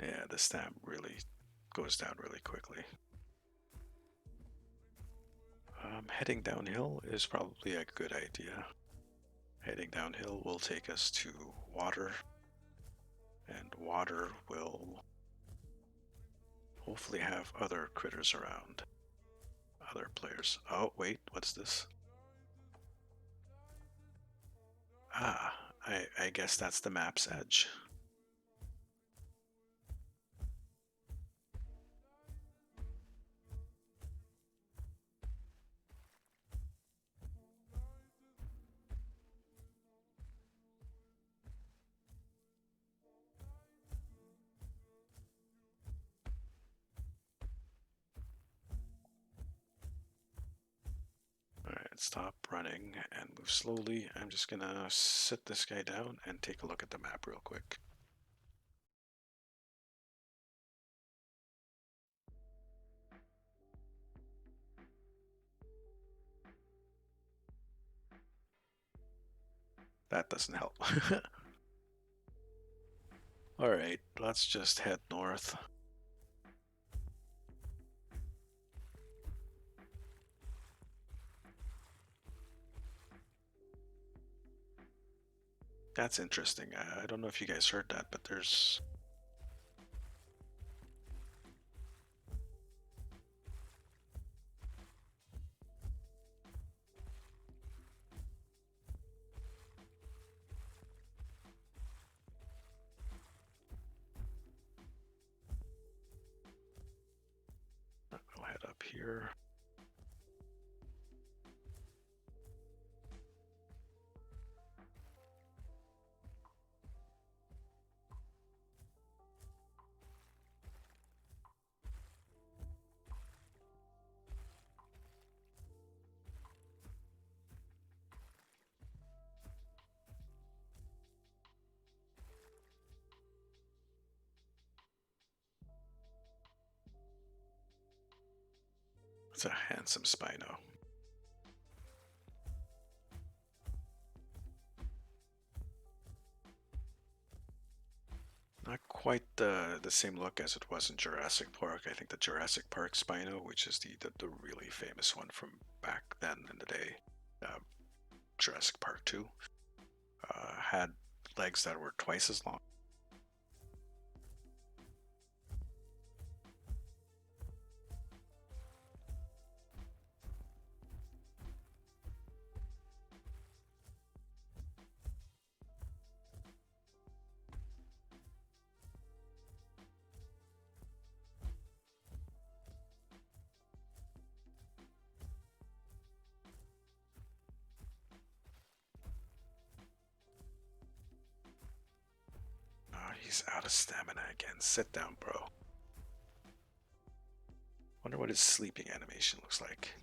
Yeah, the stam really goes down really quickly. Heading downhill is probably a good idea. Heading downhill will take us to water, and water will hopefully have other critters around. Other players. Oh, wait, what's this? Ah, I guess that's the map's edge. Alright, stop running and move slowly. I'm just gonna sit this guy down and take a look at the map real quick. That doesn't help. Alright, let's just head north. That's interesting. I don't know if you guys heard that, but there's... here. It's a handsome Spino. Not quite the same look as it was in Jurassic Park. I think the Jurassic Park Spino, which is the really famous one from back then in the day, uh, Jurassic Park 2, had legs that were twice as long. Oh, he's out of stamina again. Sit down, bro. Wonder what his sleeping animation looks like.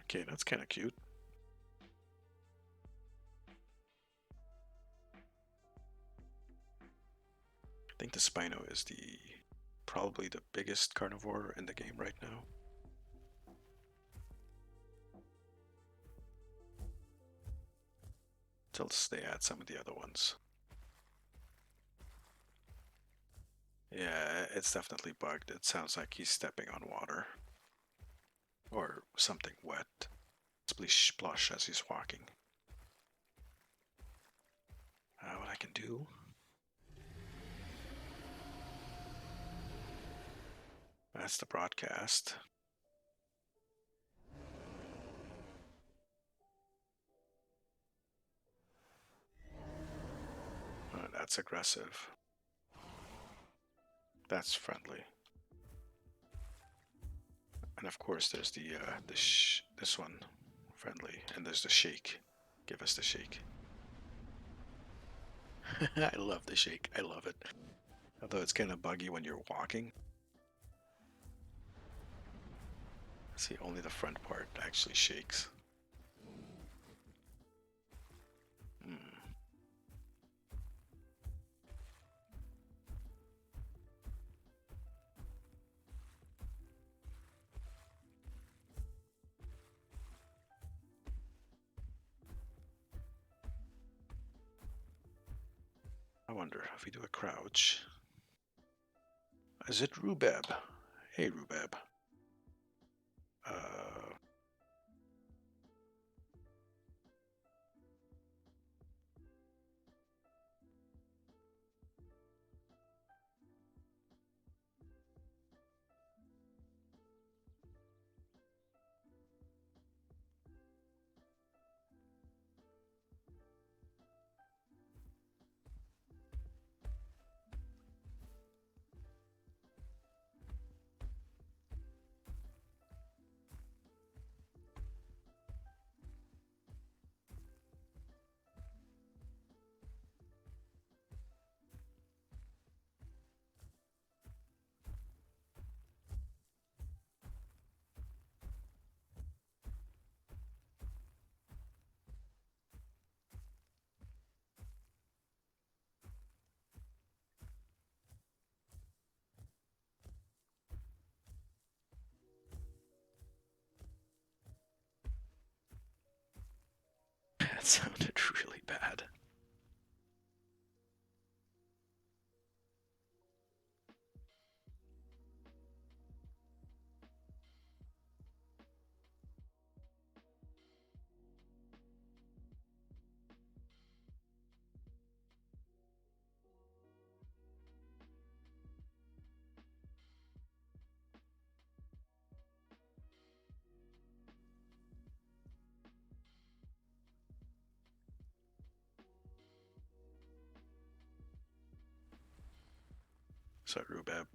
Okay, that's kind of cute. I think the Spino is probably the biggest carnivore in the game right now. Until they add some of the other ones. Yeah, it's definitely bugged. It sounds like he's stepping on water. Or something wet. Splish splosh as he's walking. What I can do? That's the broadcast. That's aggressive. That's friendly. And of course, there's this one, friendly, and there's the shake. Give us the shake. I love the shake. I love it. Although it's kind of buggy when you're walking. See, only the front part actually shakes. Hmm. I wonder if we do a crouch. Is it Rubeb? Hey, Rubeb. That sounded really bad. So Rubeb,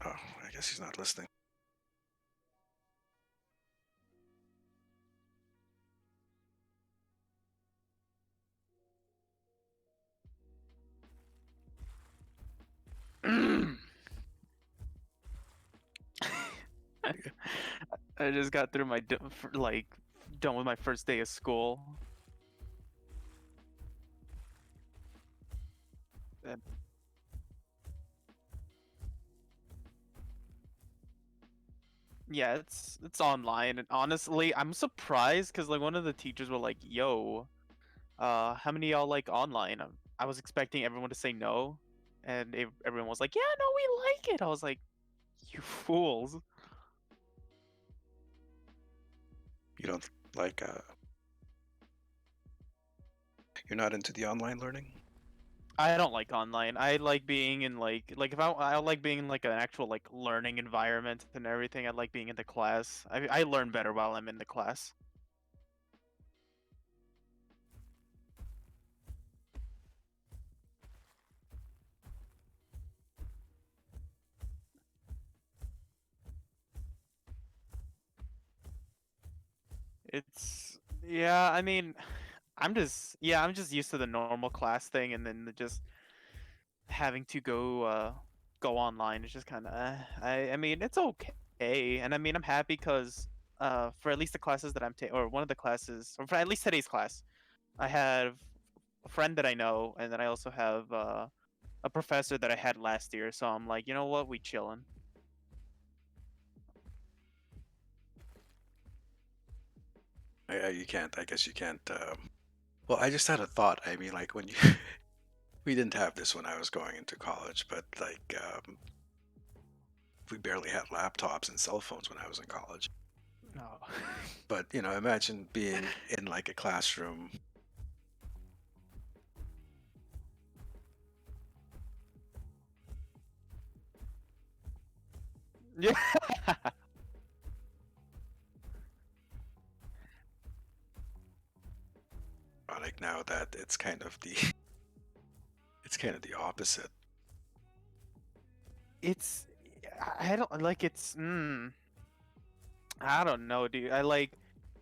oh, I guess he's not listening. I just got through my done with my first day of school. And yeah, it's online, and honestly, I'm surprised because like one of the teachers were like, "Yo, how many of y'all like online?" I was expecting everyone to say no, and everyone was like, "Yeah, no, we like it." I was like, "You fools." You don't like, you're not into the online learning? I don't like online. I like being in like if I like being in like an actual like learning environment and everything. I like being in the class. I learn better while I'm in the class. It's yeah, I mean, I'm just used to the normal class thing, and then just having to go online is just kind of I mean, it's okay, and I mean, I'm happy because for at least the classes that I'm taking, or one of the classes, or for at least today's class, I have a friend that I know, and then I also have a professor that I had last year. So I'm like, you know what, we chilling. You can't. I guess you can't. Well, I just had a thought. I mean, like when you, we didn't have this when I was going into college, but like we barely had laptops and cell phones when I was in college. No. But you know, imagine being in like a classroom. Yeah. Like now that it's kind of the, it's kind of the opposite. It's I don't like it's I don't know, dude. I like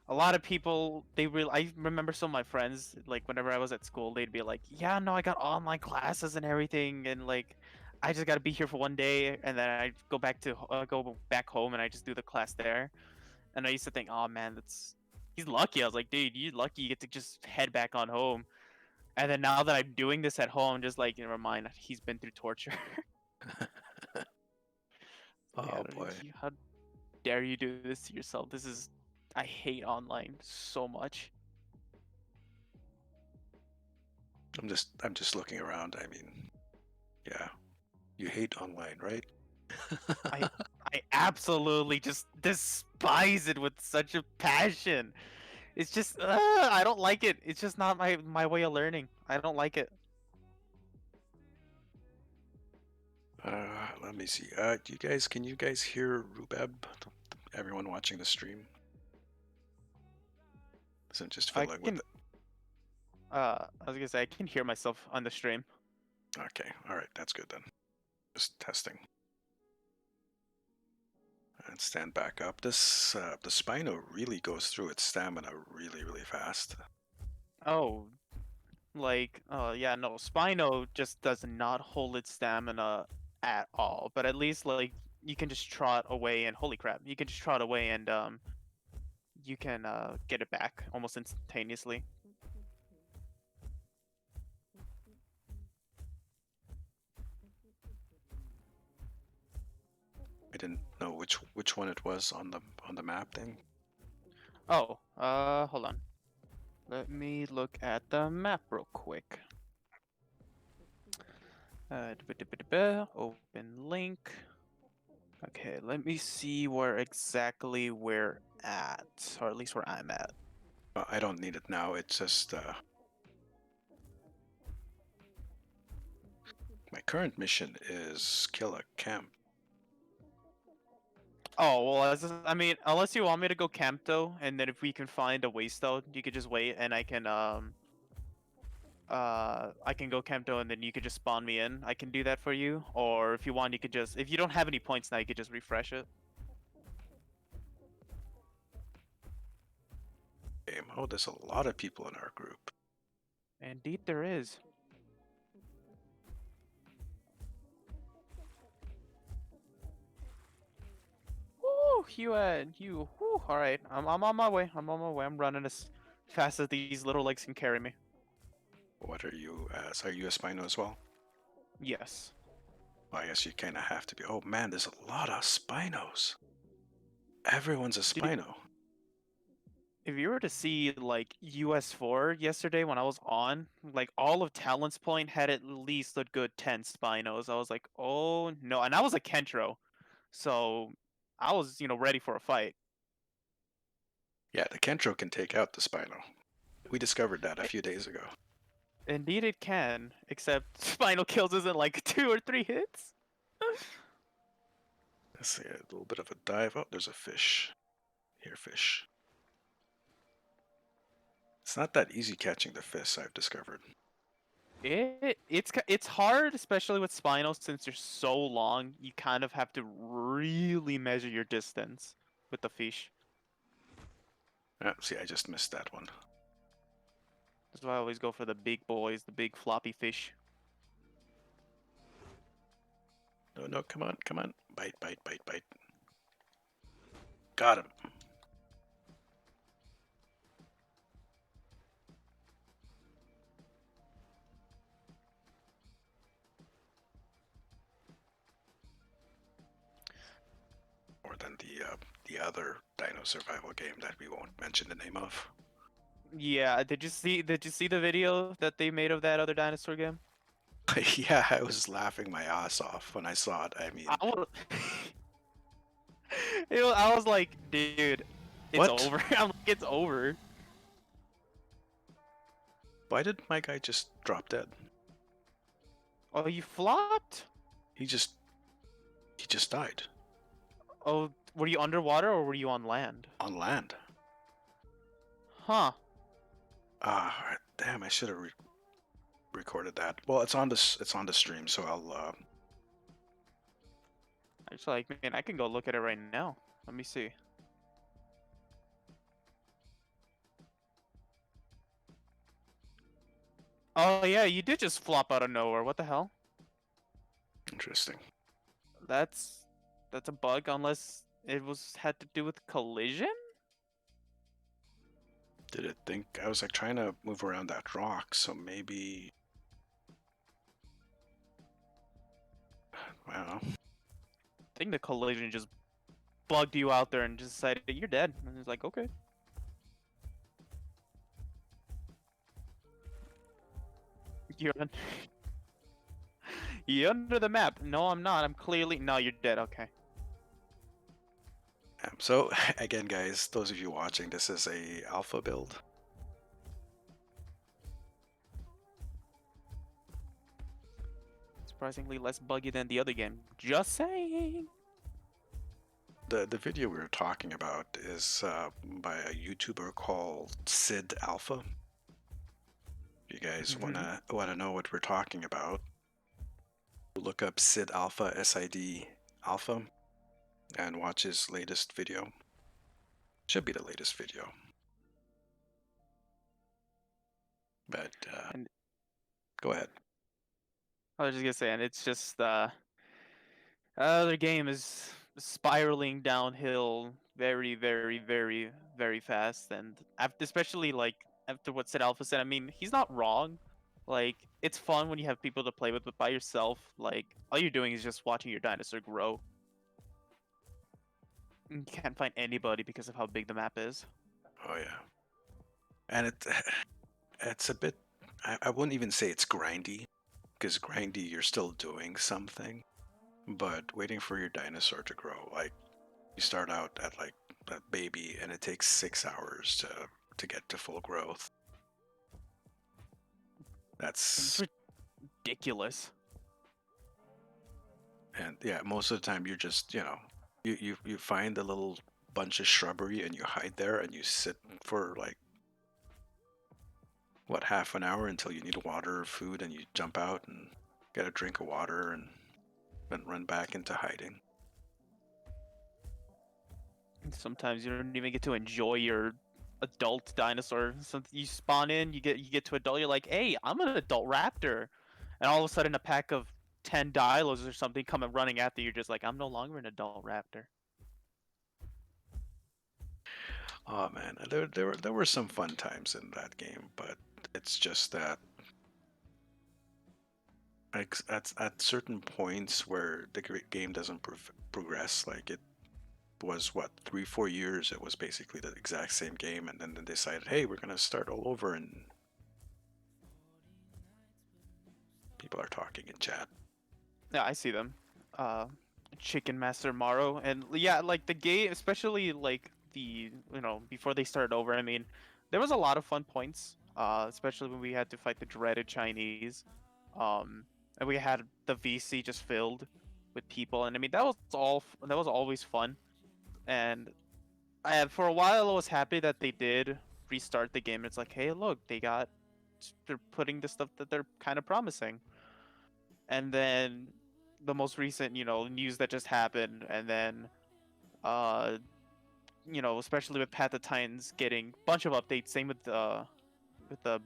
a lot of people they really I remember some of my friends like whenever I was at school they'd be like, "Yeah, no, I got online classes and everything and like I just got to be here for one day and then I go back home and I just do the class there." And I used to think, "Oh man, that's he's lucky." I was like, "Dude, you lucky you get to just head back on home." And then now that I'm doing this at home, just like never mind, he's been through torture. Yeah, Oh boy, how dare you do this to yourself? I hate online so much. I'm just looking around. I mean, yeah, you hate online, right? I I absolutely just despise it with such a passion. It's just I don't like it. It's just not my way of learning. I don't like it. Let me see. Do you guys, can you guys hear Rubeb? Everyone watching the stream isn't just I fiddling with can it. I was gonna say I can hear myself on the stream. Okay, all right, that's good then. Just testing. And stand back up. This the Spino really goes through its stamina really fast. Oh, like yeah, no, Spino just does not hold its stamina at all. But at least like you can just trot away and holy crap, you can just trot away and you can get it back almost instantaneously. I didn't know which one it was on the map thing. Oh, hold on. Let me look at the map real quick. Open link. Okay, let me see where exactly we're at, or at least where I'm at. I don't need it now. It's just my current mission is kill a camp. Oh well, I mean, unless you want me to go camp though, and then if we can find a waste though, you could just wait, and I can go camp though, and then you could just spawn me in. I can do that for you, or if you want, you could just, if you don't have any points now, you could just refresh it. Game. Oh, there's a lot of people in our group. Indeed, there is. Woo, you. Woo, all right, I'm on my way. I'm on my way. I'm running as fast as these little legs can carry me. What are you as? Are you a Spino as well? Yes. Well, I guess you kind of have to be. Oh man, there's a lot of Spinos. Everyone's a Dude, Spino. if you were to see like US4 yesterday when I was on, like all of Talent's Point had at least a good 10 Spinos. I was like, oh no, and I was a Kentro, so I was ready for a fight. Yeah, the Kentro can take out the Spino. We discovered that a I- few days ago. Indeed, it can, except Spinal kills isn't like 2 or 3 hits. Let's see, a little bit of a dive. Oh, there's a fish. Here, fish. It's not that easy catching the fish, I've discovered. It's hard, especially with Spinal, since they're so long. You kind of have to really measure your distance with the fish. See, I just missed that one. That's why I always go for the big boys, the big floppy fish. No, no, come on, come on. Bite, bite, bite, bite. Got him. More than the other Dino survival game that we won't mention the name of. Yeah, did you see the video that they made of that other dinosaur game? Yeah, I was laughing my ass off when I saw it. I mean, I was, I was like, dude, it's what? over. I'm like, it's over. Why did my guy just drop dead? Oh, you flopped? He just died Oh, were you underwater or were you on land? on land. Huh. Ah, damn! I should have recorded that. Well, it's on this. It's on the stream, so I'll. I was like, man, I can go look at it right now. Let me see. Oh yeah, you did just flop out of nowhere. What the hell? Interesting. That's that's a bug unless it had to do with collision? Did it think I was like trying to move around that rock? So maybe. I don't know. I think the collision just bugged you out there and just decided you're dead. And it's like, okay. You're you're under the map. No, I'm not. I'm clearly no. You're dead. Okay. So again, guys, those of you watching, this is a alpha build. Surprisingly less buggy than the other game. Just saying. The video we were talking about is by a YouTuber called Sid Alpha. If you guys wanna know what we're talking about, look up Sid Alpha, SID Alpha, and watch his latest video. Should be the latest video. But And go ahead. I was just gonna say, and it's just other game is spiraling downhill very, very, very, very fast, and after, especially like after what Sid Alpha said, I mean, he's not wrong. Like, it's fun when you have people to play with, but by yourself, like, all you're doing is just watching your dinosaur grow. You can't find anybody because of how big the map is. Oh yeah, and it's a bit. I wouldn't even say it's grindy, because grindy you're still doing something, but waiting for your dinosaur to grow, like you start out at like a baby and it takes 6 hours to get to full growth. It's That's ridiculous. and yeah, most of the time you're just you find a little bunch of shrubbery and you hide there and you sit for like what half an hour until you need water or food and you jump out and get a drink of water and then run back into hiding. Sometimes you don't even get to enjoy your adult dinosaur. So you spawn in, you get to adult, you're like, hey, I'm an adult raptor, and all of a sudden a pack of 10 dilos or something come running after you. You're just like, I'm no longer an adult raptor. Oh man, there were some fun times in that game, but it's just that at certain points where the game doesn't progress, like it was what 3 4 years, it was basically the exact same game, and then they decided, hey, we're gonna start all over, and people are talking in chat. Yeah, I see them. Uh, Chicken Master Maro, and yeah, like the game, especially like before they started over. I mean, there was a lot of fun points. Especially when we had to fight the dreaded Chinese. And we had the VC just filled with people, and I mean that was always fun. And for a while I was happy that they did restart the game. It's like, hey, look, they're putting the stuff that they're kind of promising. And then the most recent, news that just happened, and then uh, especially with Path of Titans getting a bunch of updates. Same with the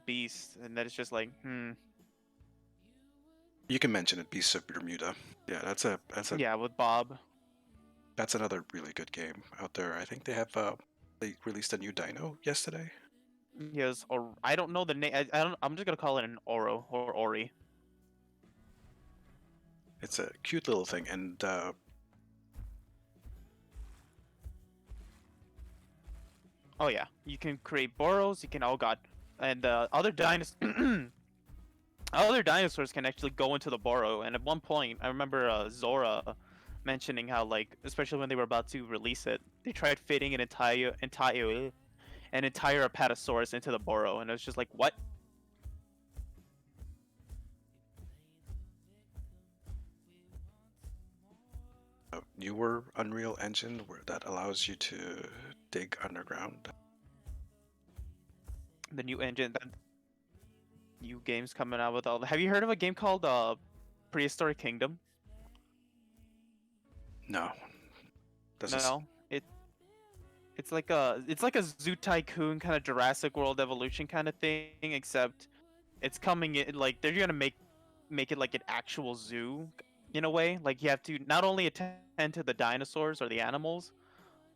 Beast, and then it's just like, You can mention it, Beasts of Bermuda. Yeah, yeah, with Bob. that's another really good game out there. I think they released a new Dino yesterday. Yes, or I don't know the name. I don't. I'm just gonna call it an Oro or Ori. It's a cute little thing, and Oh yeah, you can create Boros. You can. Oh god, and other other dinosaurs can actually go into the Boro. And at one point, I remember Zora mentioning how, like, especially when they were about to release it, they tried fitting an entire Apatosaurus into the Boro, and it was just like, what? a newer Unreal Engine that allows you to dig underground. The new engine, that new games coming out with all. Have you heard of a game called Prehistoric Kingdom? No, doesn't. No, it's like a Zoo Tycoon kind of Jurassic World evolution kind of thing, except it's coming in like they're gonna make it like an actual zoo in a way. Like you have to not only attend to the dinosaurs or the animals,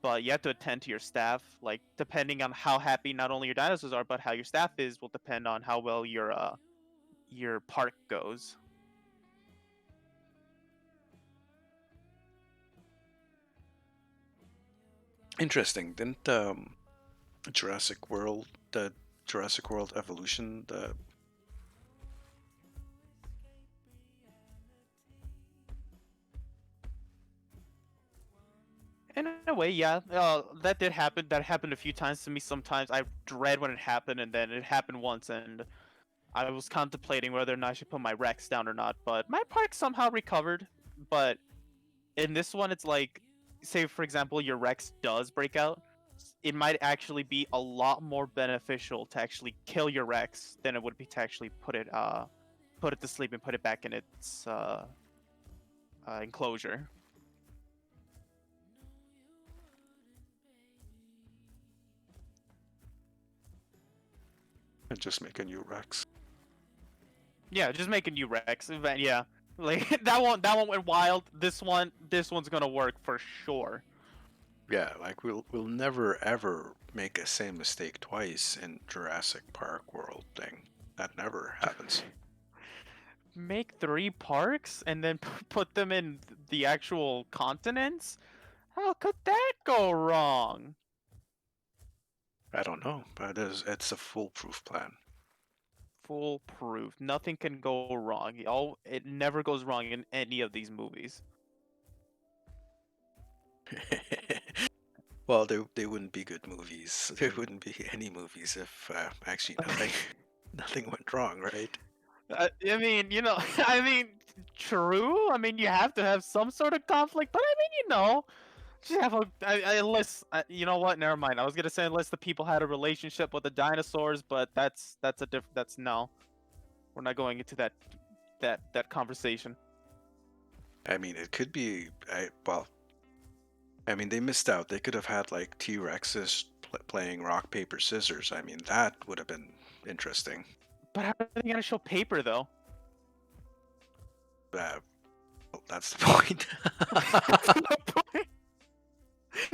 but you have to attend to your staff. Like depending on how happy not only your dinosaurs are, but how your staff is, will depend on how well your park goes. Interesting. Didn't Jurassic World, the Jurassic World Evolution, the In a way, yeah, that did happen. That happened a few times to me. Sometimes I dread when it happened, and then it happened once, and I was contemplating whether or not I should put my Rex down or not. But my park somehow recovered. But in this one, it's like, say for example, your Rex does break out. It might actually be a lot more beneficial to actually kill your Rex than it would be to actually put it to sleep and put it back in its enclosure. just make a new Rex? Yeah, just make a new Rex event. Yeah, like that one went wild. This one's gonna work for sure. Yeah, like we'll never ever make the same mistake twice in Jurassic Park World thing. That never happens. Make 3 parks and then put them in the actual continents. How could that go wrong? I don't know, but it's a foolproof plan. Foolproof. Nothing can go wrong. It never goes wrong in any of these movies. Well, they wouldn't be good movies. There wouldn't be any movies if actually nothing went wrong, right? I mean, I mean, true. I mean, you have to have some sort of conflict, but I mean, just have unless you know what? Never mind. I was gonna say unless the people had a relationship with the dinosaurs, but that's a different. That's no. We're not going into that conversation. I mean, it could be. Well, I mean, they missed out. They could have had like T-Rexes playing rock paper scissors. I mean, that would have been interesting. But how are they gonna show paper though? Uh, that's the point.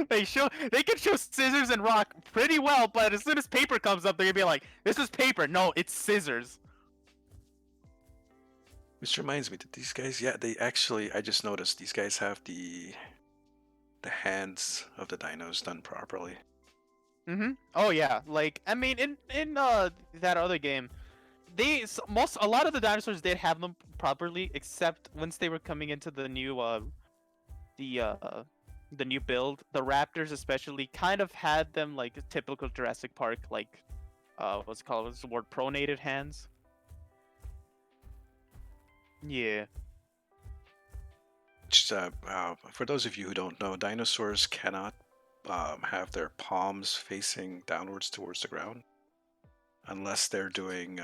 They can show scissors and rock pretty well, but as soon as paper comes up, they're gonna be like, "This is paper." No, it's scissors. Which reminds me that these guys, yeah, they actually, I just noticed these guys have the hands of the dinos done properly. Oh yeah. Like I mean, in that other game, a lot of the dinosaurs did have them properly, except once they were coming into the uh the new build, the raptors especially kind of had them like a typical Jurassic Park, like what's it called? What's the word? Pronated hands. Yeah. Just, for those of you who don't know, dinosaurs cannot have their palms facing downwards towards the ground unless they're doing,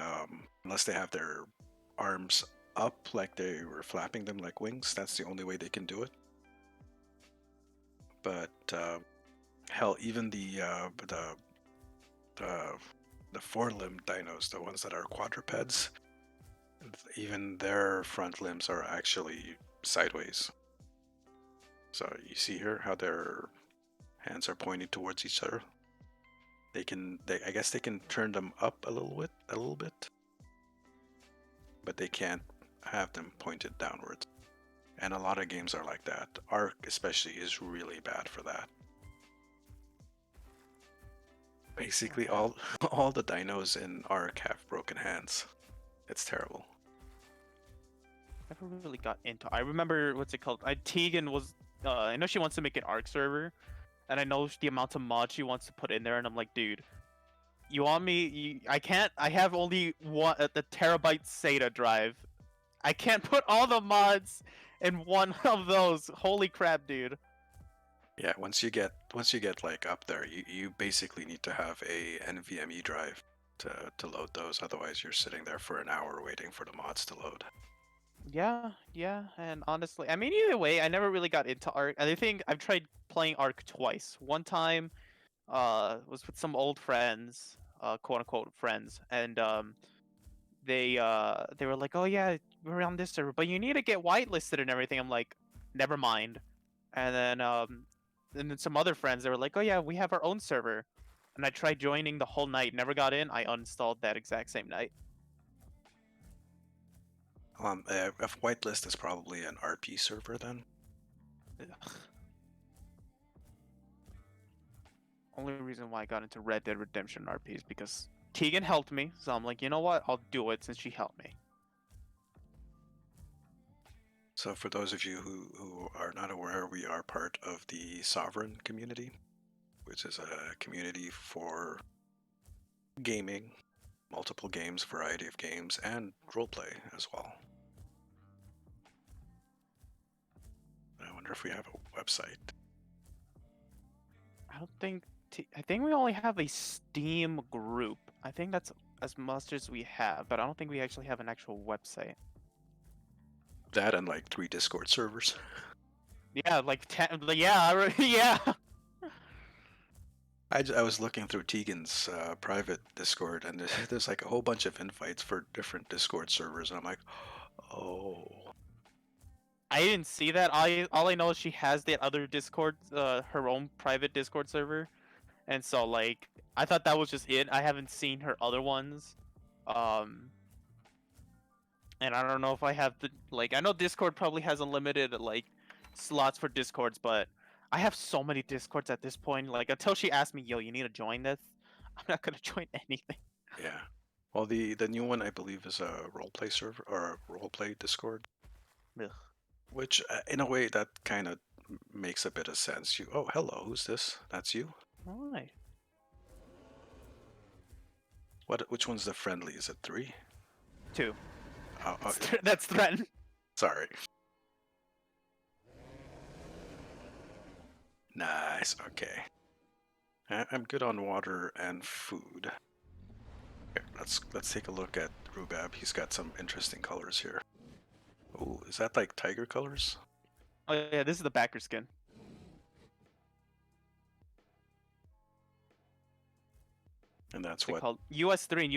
unless they have their arms up like they were flapping them like wings. That's the only way they can do it. But hell, even the the four-limbed dinos, the ones that are quadrupeds, even their front limbs are actually sideways. So you see here how their hands are pointing towards each other. I guess they can turn them up a little bit, but they can't have them pointed downwards. And a lot of games are like that. Ark especially is really bad for that. Basically, all all the dinos in Ark have broken hands. It's terrible. Never really got into. I remember what's it called? Tegan was. I know she wants to make an Ark server, and I know the amount of mods she wants to put in there, and I'm like, dude, you want me? I can't. I have only one the terabyte SATA drive. I can't put all the mods in one of those. Holy crap, dude. Yeah, once you get like up there, you basically need to have a NVMe drive to load those. Otherwise, you're sitting there for an hour waiting for the mods to load. Yeah, and honestly, I mean, either way, I never really got into Ark. I think I've tried playing Ark twice. One time, was with some old friends, quote unquote friends, and they were like, "Oh yeah, we're on this server, but you need to get whitelisted and everything." I'm like, "Never mind." And then some other friends, they were like, "Oh yeah, we have our own server," and I tried joining the whole night, never got in. I uninstalled that exact same night. If whitelist is probably an RP server then. Ugh. Only reason why I got into Red Dead Redemption RP is because Tegan helped me, so I'm like, you know what? I'll do it since she helped me. So for those of you who are not aware, we are part of the Sovereign community, which is a community for gaming, multiple games, variety of games, and roleplay as well. I wonder if we have a website. I don't think. I think we only have a Steam group. I think that's as much as we have, but I don't think we actually have an actual website. That and like 3 Discord servers. Yeah, like 10. Yeah, yeah. I was looking through Tegan's private Discord, and there's like a whole bunch of invites for different Discord servers, and I'm like, oh. I didn't see that. All I know is she has that other Discord, her own private Discord server, and so like I thought that was just it. I haven't seen her other ones, um, and I don't know if I have the like. I know Discord probably has unlimited like slots for Discords, but I have so many Discords at this point. Like until she asked me, "Yo, you need to join this," I'm not gonna join anything. Yeah. Well, the new one I believe is a roleplay server or a roleplay Discord, Ugh. which in a way that kind of makes a bit of sense. You, oh, hello, who's this? That's you? Why? Which one's the friendly? Is it 3? 2. Oh, oh, That's threatened. sorry. Nice, okay. I'm good on water and food. Okay, let's take a look at Rubab. He's got some interesting colors here. Oh, is that like tiger colors? Oh yeah, this is the backer skin. And that's They what. called US3 and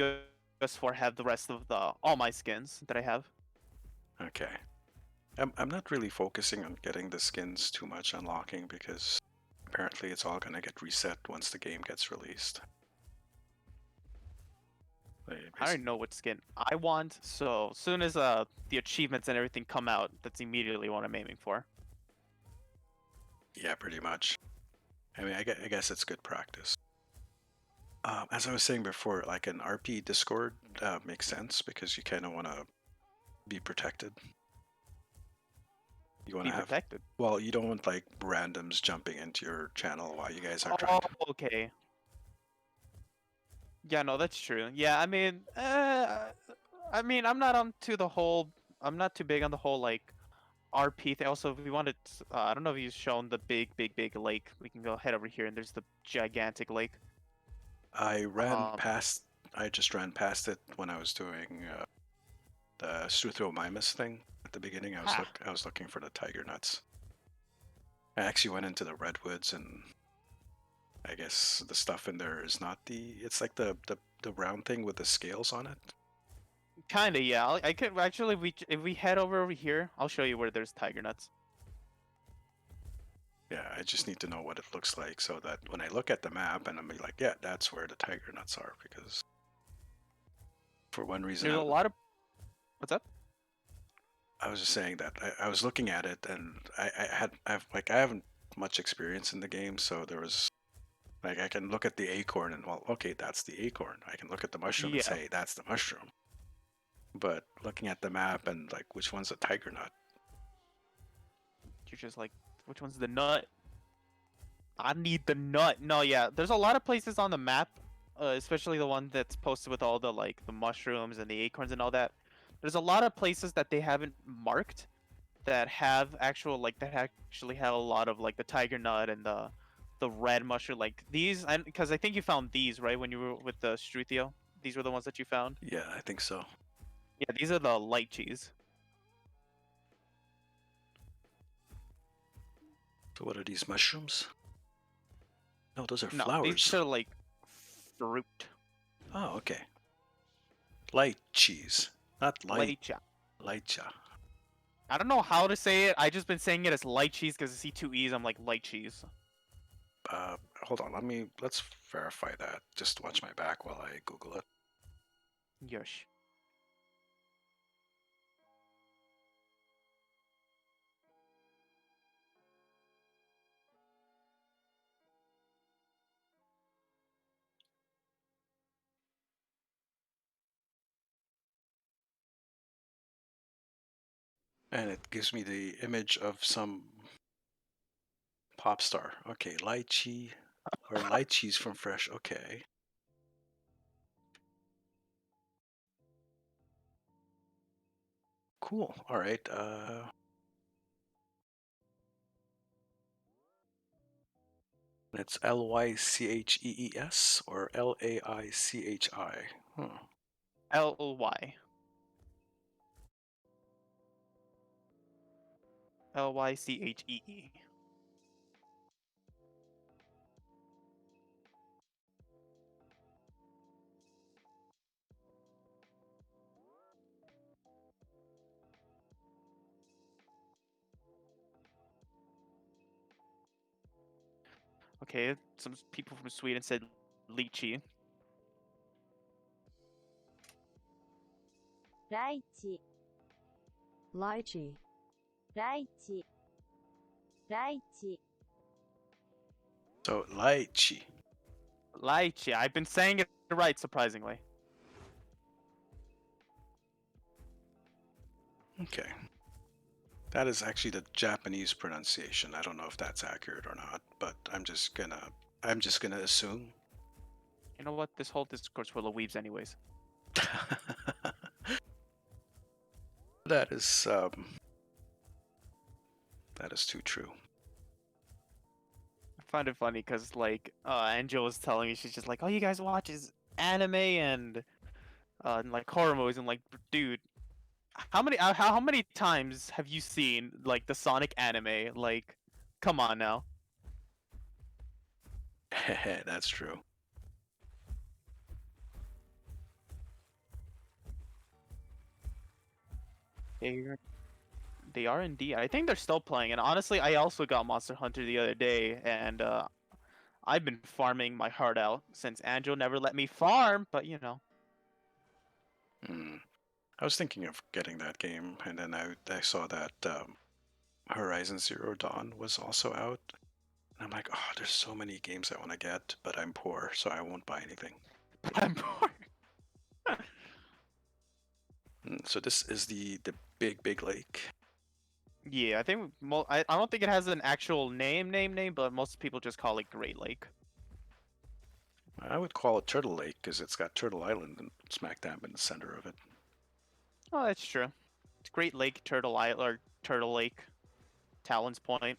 US4 have the rest of the all my skins that I have. Okay. I'm not really focusing on getting the skins too much unlocking because apparently it's all gonna get reset once the game gets released. I already know what skin I want, so as soon as the achievements and everything come out, that's immediately what I'm aiming for. Yeah, pretty much. I mean, I guess it's good practice. As I was saying before, like an RP Discord makes sense because you kind of want to be protected. You want Be to have, protected. well, you don't want like randoms jumping into your channel while you guys are trying Oh, to. okay. Yeah, no, that's true. Yeah, I mean, I'm not onto the whole. I'm not too big on the whole like RP thing. Also, if we wanted, I don't know if you've shown the big lake. We can go head over here, and there's the gigantic lake. I just ran past it when I was doing the Struthiomimus thing at the beginning. Ha. I was looking for the tiger nuts. I actually went into the redwoods, and I guess the stuff in there is not the. It's like the round thing with the scales on it. Kinda, yeah. I could actually, if we head over here, I'll show you where there's tiger nuts. Yeah, I just need to know what it looks like so that when I look at the map and I'm like, yeah, that's where the tiger nuts are because for one reason There's a lot of. What's up? I was just saying that I was looking at it and I haven't much experience in the game, so there was like I can look at the acorn and well, okay, that's the acorn. I can look at the mushroom and Yeah. say that's the mushroom. But looking at the map and like which one's a tiger nut? You're just like, which one's the nut? I need the nut. No, yeah. There's a lot of places on the map, especially the one that's posted with all the like the mushrooms and the acorns and all that. There's a lot of places that they haven't marked that have actual like that actually have a lot of like the tiger nut and the red mushroom like these. And because I think you found these right when you were with the Struthio. These were the ones that you found. Yeah, I think so. Yeah, these are the light cheese. So what are these mushrooms? No, those are No, flowers. these are like fruit. Oh, okay. Light cheese, not light. Lychee. Lycha. I don't know how to say it. I just been saying it as light cheese because I see two E's. I'm like light cheese. Hold on. Let's verify that. Just watch my back while I Google it. Yosh. And it gives me the image of some pop star. Okay, lychee or lychees from Fresh. Okay. Cool. All right. It's Lychees or Laichi. Huh. L-Y. Lychee. Okay, some people from Sweden said lychee. ライチ、 lychee, ライチ、ライチ、 So lychee. Lychee. I've been saying it right, surprisingly. Okay. That is actually the Japanese pronunciation. I don't know if that's accurate or not, but I'm just gonna assume. You know what? This whole Discord's full of weebs, anyways. That is that is too true. I find it funny because like Angel was telling me she's just like, all you guys watch is anime and like horror movies and like, dude, how many times have you seen like the Sonic anime? Like, come on now. That's true. They're, they are indeed. I think they're still playing. And honestly, I also got Monster Hunter the other day, and I've been farming my heart out since Angel never let me farm. But you know, Hmm. I was thinking of getting that game, and then I saw that Horizon Zero Dawn was also out. And I'm like, oh, there's so many games I want to get, but I'm poor, so I won't buy anything. I'm bored. So this is the big lake. Yeah, I think I don't think it has an actual name, but most people just call it Great Lake. I would call it Turtle Lake because it's got Turtle Island and smack dab in the center of it. Oh, that's true. It's Great Lake, Turtle Island, or Turtle Lake, Talon's Point.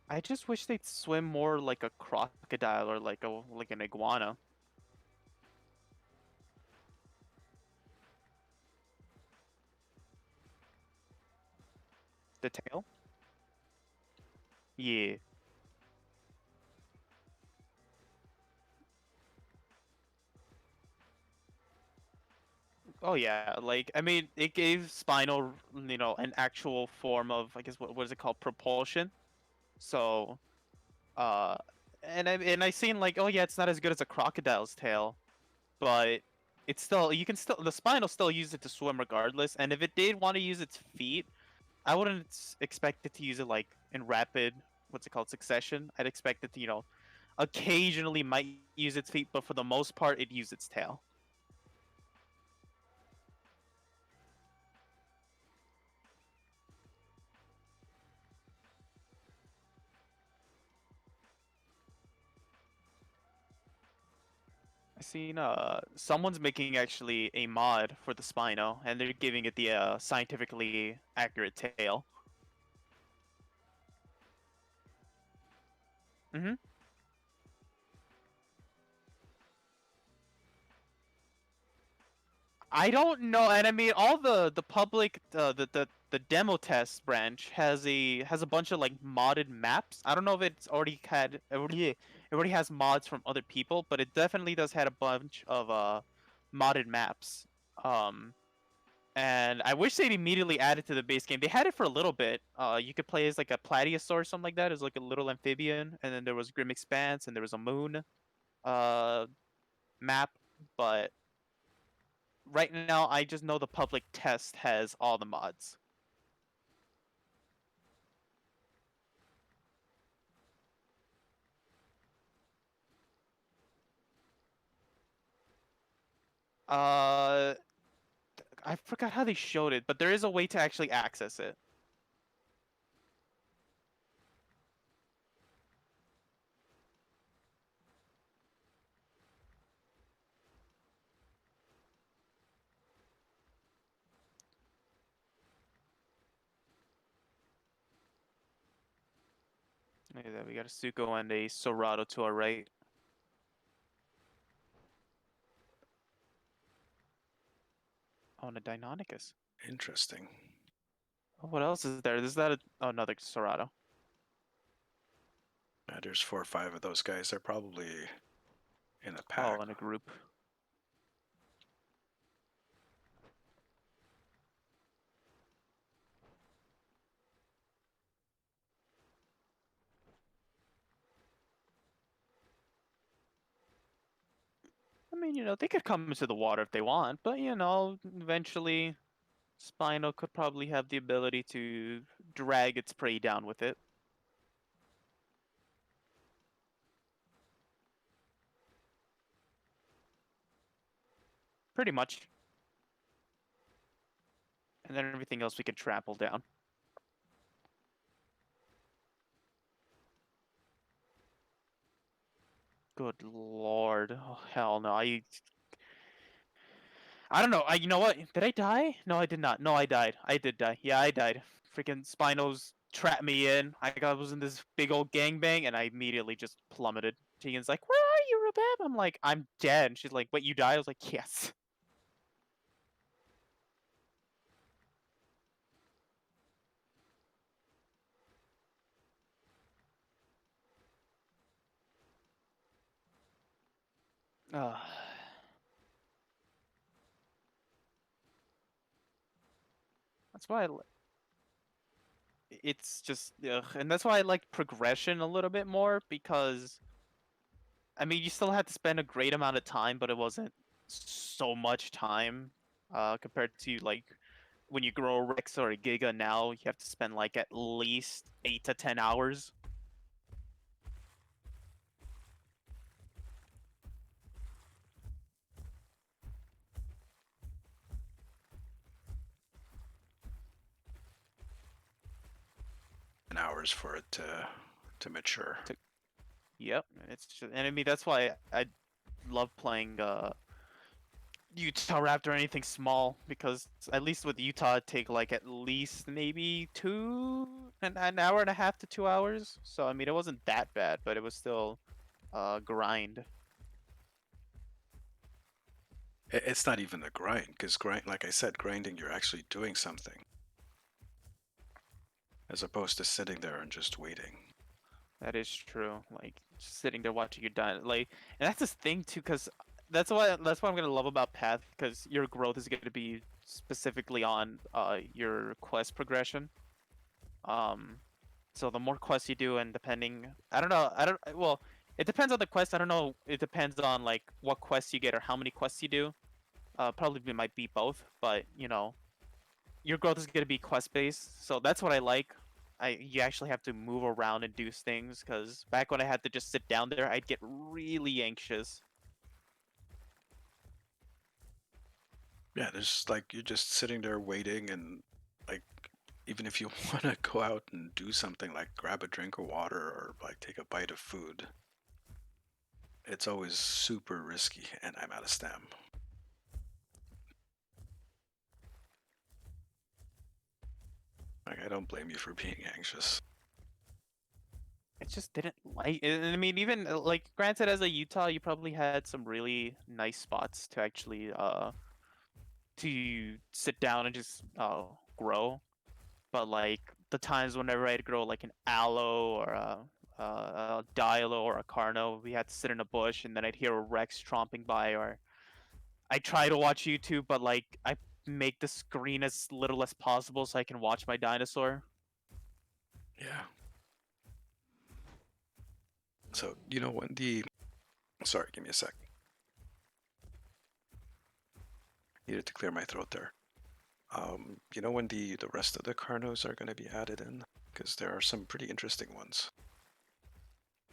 I just wish they'd swim more like a crocodile or like an iguana. The tail? Yeah. Oh yeah, like I mean, it gave Spinal, an actual form of, I guess, what is it called, propulsion. So, uh, and I seen like, oh yeah, it's not as good as a crocodile's tail, but it's still, you can still, the Spinal still use it to swim regardless. And if it did want to use its feet, I wouldn't expect it to use it like in rapid, what's it called, succession. I'd expect it to, occasionally might use its feet, but for the most part, it use its tail. I seen someone's making actually a mod for the Spino, and they're giving it the scientifically accurate tail. Mm-hmm. I don't know, and I mean all the public the demo test branch has a bunch of like modded maps. I don't know if it's already has mods from other people, but it definitely does have a bunch of modded maps. Um, and I wish they'd immediately add it to the base game. They had it for a little bit. You could play as like a plateosaur or something like that, as like a little amphibian, and then there was Grim Expanse, and there was a moon uh map, but right now, I just know the public test has all the mods. Uh, I forgot how they showed it, but there is a way to actually access it. Look at that, we got a Suko and a Serato to our right. Oh, and a Deinonychus. Interesting. Oh, what else is there? Is that another Serato? There's 4 or 5 of those guys. They're probably in a pack. Oh, in a group. I mean, they could come into the water if they want, but eventually Spino could probably have the ability to drag its prey down with it. Pretty much. And then everything else we could trample down. Good lord. Oh, hell no. I don't know. You know what? Did I die? No, I did not. No, I died. I did die. Yeah, I died. Freaking Spinos trapped me in. Was in this big old gangbang, and I immediately just plummeted. Tegan's like, "Where are you, Rebeb?" I'm like, "I'm dead." And she's like, "Wait, you died?" I was like, "Yes." Uh, that's why it's just, ugh. And that's why I like progression a little bit more because I mean, you still had to spend a great amount of time, but it wasn't so much time compared to like when you grow a Rex or a Giga now, you have to spend like at least 8 to 10 hours. And hours for it to mature. Yep, it's just, and I mean that's why I love playing Utah Raptor or anything small because at least with Utah it'd take like at least maybe an hour and a half to 2 hours. So I mean it wasn't that bad, but it was still grind. It's not even a grind, because like I said, grinding, you're actually doing something, as opposed to sitting there and just waiting. That is true. Like just sitting there watching you die, like, and that's this thing too, because that's what I'm gonna love about Path, because your growth is gonna be specifically on your quest progression. Um, so the more quests you do, and depending, I don't know, well, it depends on the quest. I don't know. It depends on like what quests you get or how many quests you do. Probably might be both, but you know, your growth is gonna be quest based, so that's what I like. You actually have to move around and do things because back when I had to just sit down there, I'd get really anxious. Yeah, there's like you're just sitting there waiting, and like even if you want to go out and do something like grab a drink of water or like take a bite of food, it's always super risky, and I'm out of stam. Like I don't blame you for being anxious. I just didn't like. And I mean, even like granted, as a Utah, you probably had some really nice spots to actually to sit down and just grow. But like the times whenever I'd grow like an aloe or a dialo or a carno, we had to sit in a bush, and then I'd hear a Rex tromping by, or I try to watch YouTube, but like I make the screen as little as possible so I can watch my dinosaur. Yeah. So you know when the sorry, give me a sec. Needed to clear my throat there. You know when the rest of the Carnos are going to be added in? Because there are some pretty interesting ones.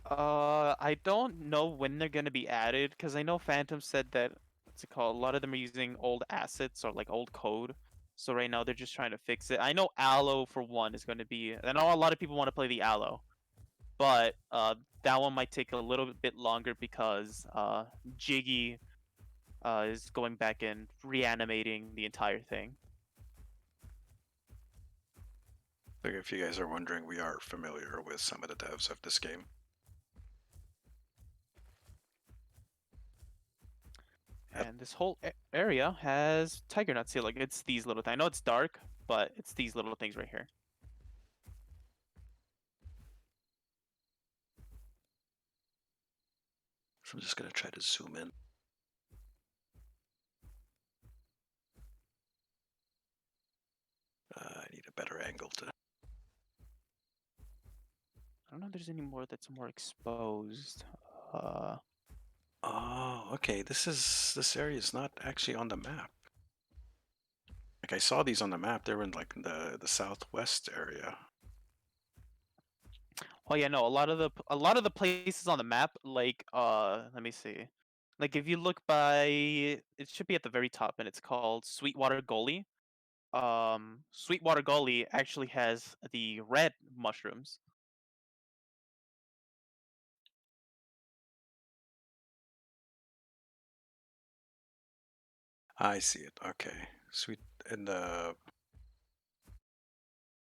I don't know when they're gonna be added because I know Phantom said that what's it called? A lot of them are using old assets or like old code. So right now they're just trying to fix it. I know Aloe for one is going to be. I know a lot of people want to play the Aloe, but that one might take a little bit longer because Jiggy is going back and reanimating the entire thing. Like if you guys are wondering, we are familiar with some of the devs of this game. Yep. And this whole area has tiger nuts here. Like it's these little things. I know it's dark, but it's these little things right here. So I'm just going to try to zoom in. I need a better angle to. I don't know if there's any more that's more exposed. Oh, okay. This area is not actually on the map. Like I saw these on the map. They were in like the southwest area. Oh yeah, no. A lot of the places on the map, like let me see. Like if you look by, it should be at the very top, and it's called Sweetwater Gully. Sweetwater Gully actually has the red mushrooms. I see it. Okay. Sweet in the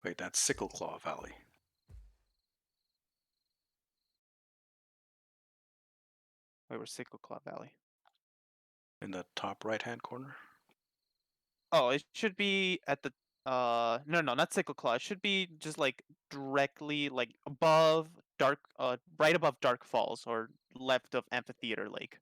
wait, that's Sickle Claw Valley. Wait, we're Sickle Claw Valley. In the top right-hand corner. Oh, it should be at the no, not Sickle Claw. It should be just like directly like above right above Dark Falls or left of Amphitheater Lake.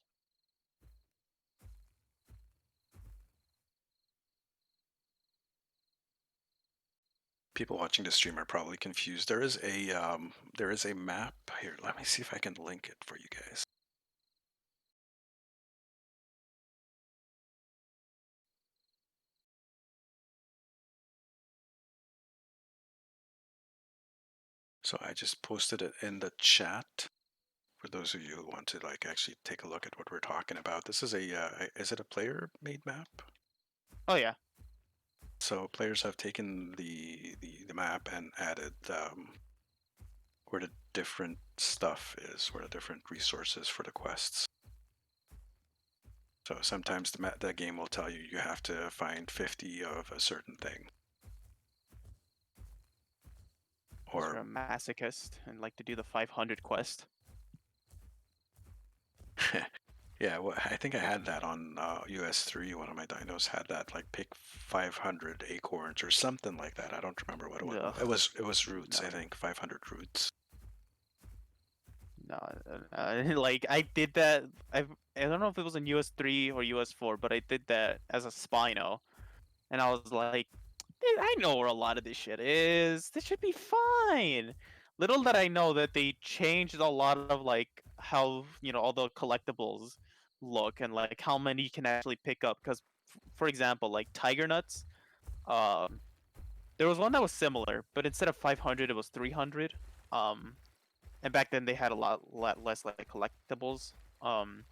People watching the stream are probably confused. There is a map here. Let me see if I can link it for you guys. So I just posted it in the chat for those of you who want to like actually take a look at what we're talking about. This is is it a player-made map? Oh yeah. So players have taken the map and added where the different stuff is, where the different resources for the quests. So sometimes the game will tell you you have to find 50 of a certain thing. You're Or a masochist and like to do the 500 quest. yeah, well, I think I had that on US3. One of my dinos had that, like pick 500 acorns or something like that. I don't remember what it was. Ugh. It was roots. I No. think 500 roots. No, like I did that. I don't know if it was in US3 or US4, but I did that as a Spino, and I was like, I know where a lot of this shit is. This should be fine. Little did I know that they changed a lot of like how all the collectibles look and like how many you can actually pick up. Because, for example, like tiger nuts, um, there was one that was similar, but instead of 500, it was 300. Um, and back then they had a lot less like collectibles. Um,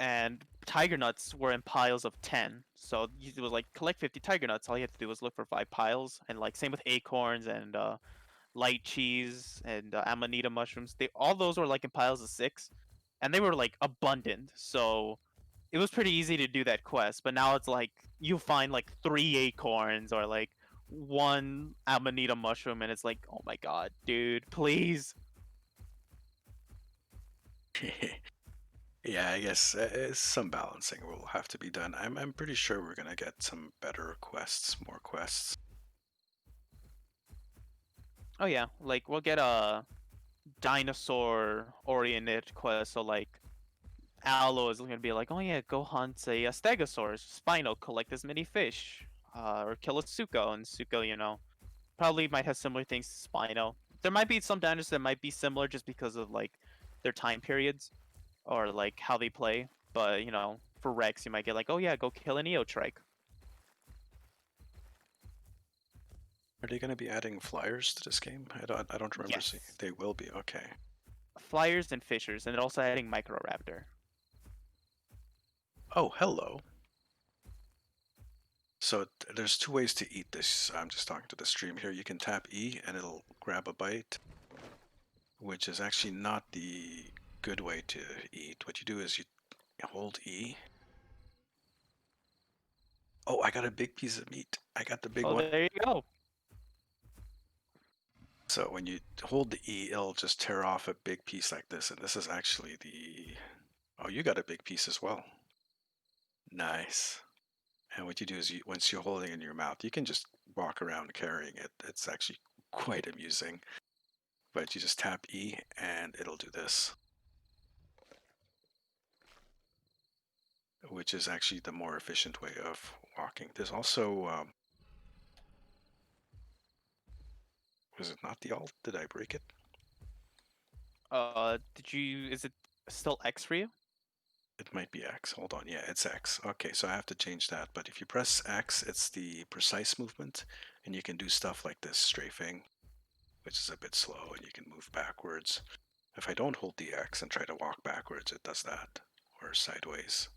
and tiger nuts were in piles of 10. So it was like collect 50 tiger nuts. All you had to do was look for 5 piles, and like same with acorns and light cheese and amanita mushrooms. They all those were like in piles of 6, and they were like abundant. So it was pretty easy to do that quest. But now it's like you find like 3 acorns or like one amanita mushroom, and it's like, oh my god, dude, please. Yeah, I guess some balancing will have to be done. I'm pretty sure we're gonna get some better quests, more quests. Oh yeah, like we'll get a dinosaur oriented quest. So like Aloe is gonna be like, oh yeah, go hunt a Stegosaurus, Spino, collect as many fish, or kill a Suko, and Suko, probably might have similar things to Spino. There might be some dinosaurs that might be similar just because of like their time periods or like how they play. But for Rex, you might get like, oh yeah, go kill an Eotrike. Are they gonna be adding flyers to this game? I don't remember seeing. Yes, They will be, okay. flyers and fishers, and they're also adding Microraptor. Oh, hello. So there's two ways to eat this. I'm just talking to the stream here. You can tap E and it'll grab a bite, which is actually not the good way to eat. What you do is you hold E. Oh, I got a big piece of meat. I got the big Oh, one. there you go. So when you hold the E, it'll just tear off a big piece like this. And this is actually the... Oh, you got a big piece as well. Nice. And what you do is once you're holding it in your mouth, you can just walk around carrying it. It's actually quite amusing. But you just tap E and it'll do this, which is actually the more efficient way of walking. There's also, was it not the alt? Did I break it? Is it still X for you? It might be X. Hold on. Yeah, it's X. Okay, so I have to change that. But if you press X, it's the precise movement, and you can do stuff like this strafing, which is a bit slow, and you can move backwards. If I don't hold the X and try to walk backwards, it does that. Or sideways.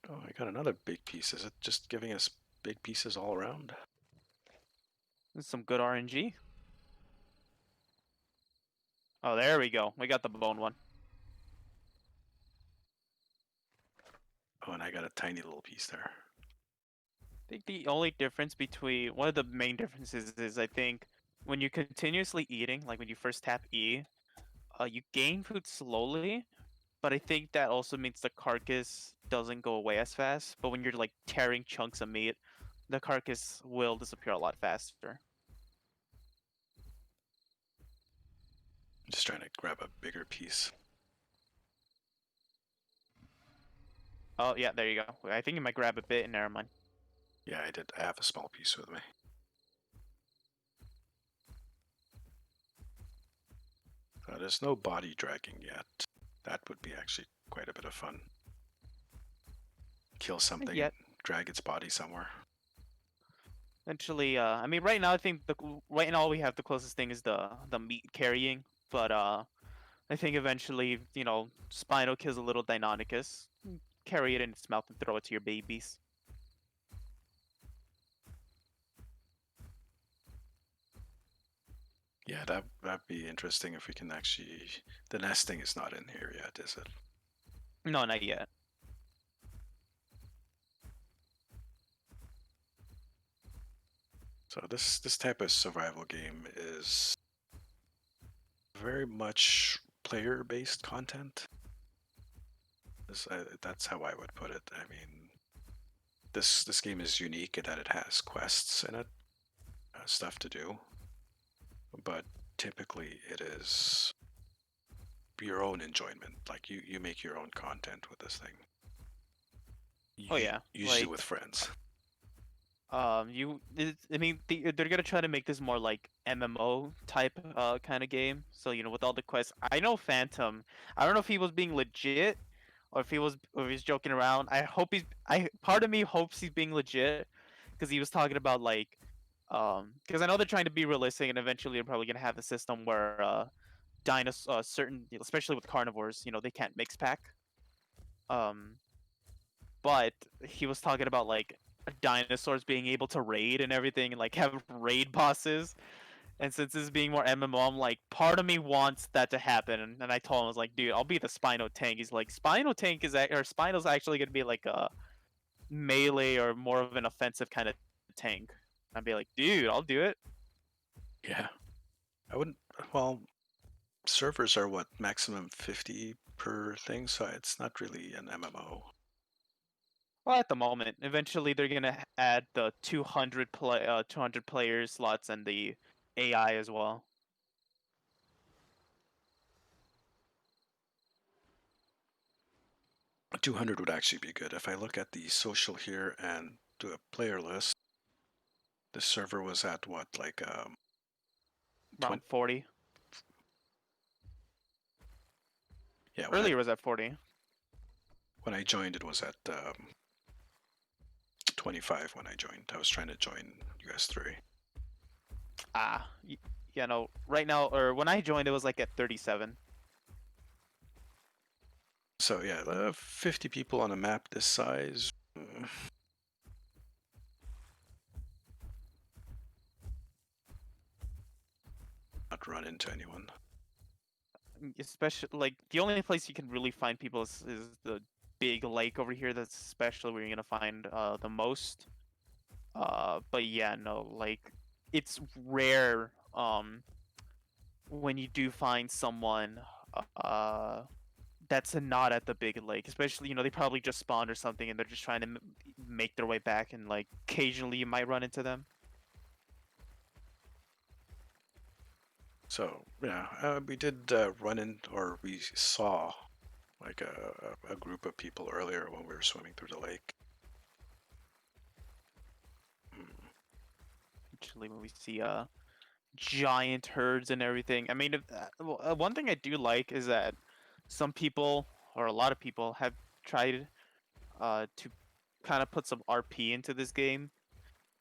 Oh, I got another big piece. Is it just giving us big pieces all around? This is some good RNG. Oh, there we go. We got the bone one. Oh, and I got a tiny little piece there. I think the only difference between one of the main differences is I think when you're continuously eating, like when you first tap E, you gain food slowly, but I think that also means the carcass doesn't go away as fast. But when you're like tearing chunks of meat, the carcass will disappear a lot faster. I'm just trying to grab a bigger piece. Oh yeah, there you go. I think you might grab a bit in there, man. Yeah, I did. I have a small piece with me. There's no body dragging yet. That would be actually quite a bit of fun. Kill something, Yet. drag its body somewhere. Eventually, I mean, right now I think right now we have the closest thing is the meat carrying, but I think eventually, Spino kills a little Deinonychus, carry it in its mouth and throw it to your babies. Yeah, that'd be interesting if we can actually. The nesting is not in here yet, is it? No, not yet. So this type of survival game is very much player-based content. That's how I would put it. I mean, this game is unique in that it has quests in it, stuff to do, but typically it is your own enjoyment. Like you make your own content with this thing. Oh yeah, Usually like with friends. I mean, they're gonna try to make this more like MMO type kind of game. So with all the quests, I know Phantom. I don't know if he was being legit or if he's joking around. Part of me hopes he's being legit because he was talking about like because I know they're trying to be realistic and eventually they're probably gonna have a system where certain, especially with carnivores, they can't mix pack. Um, but he was talking about like dinosaurs being able to raid and everything and like have raid bosses. And since this is being more MMO, I'm like, part of me wants that to happen. And I told him, I was like, dude, I'll be the Spino tank. He's like, Spino's actually gonna be like a melee or more of an offensive kind of tank. I'd be like, dude, I'll do it. Yeah, I wouldn't. Well, servers are what, maximum 50 per thing, so it's not really an MMO. Well, at the moment, eventually they're gonna add the 200 player slots and the AI as well. 200 would actually be good. If I look at the social here and do a player list, the server was at what, like Around 40. yeah, Earlier was at 40. when I joined it was at 25 when I joined. I was trying to join you guys 3. No, right now, or when I joined, it was like at 37. So yeah, 50 people on a map this size. Not run into anyone. Especially, like, the only place you can really find people is the big lake over here. That's especially where you're gonna find the most. But yeah, no, like, it's rare when you do find someone that's not at the big lake. Especially, they probably just spawned or something and they're just trying to make their way back, and like occasionally you might run into them. So yeah, we did run in, or we saw like a group of people earlier when we were swimming through the lake. Actually, when we see giant herds and everything. I mean, one thing I do like is that some people, or a lot of people, have tried to kind of put some RP into this game.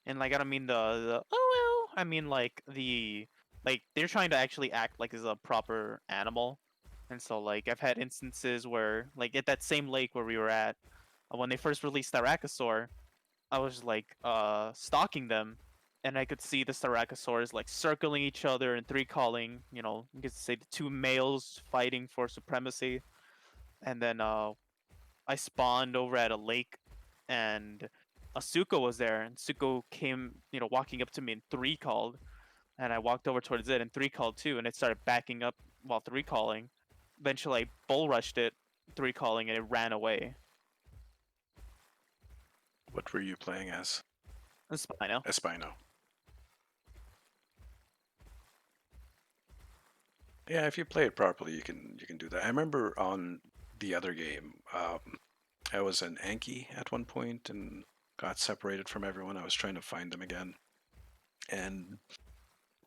And like, I don't mean the oh I mean like they're trying to actually act like as a proper animal, and so like I've had instances where like at that same lake where we were at when they first released Styracosaur, I was like stalking them, and I could see the Styracosaurs like circling each other and three calling. You could say the two males fighting for supremacy, and then I spawned over at a lake, and Asuko was there, and Suko came, walking up to me and three called, and I walked over towards it, and three called too, and it started backing up while three calling. Eventually, I bull rushed it, three calling, and it ran away. What were you playing as? That's Spino. Espino. Yeah, if you play it properly, you can do that. I remember on the other game, I was an Anki at one point and got separated from everyone. I was trying to find them again, and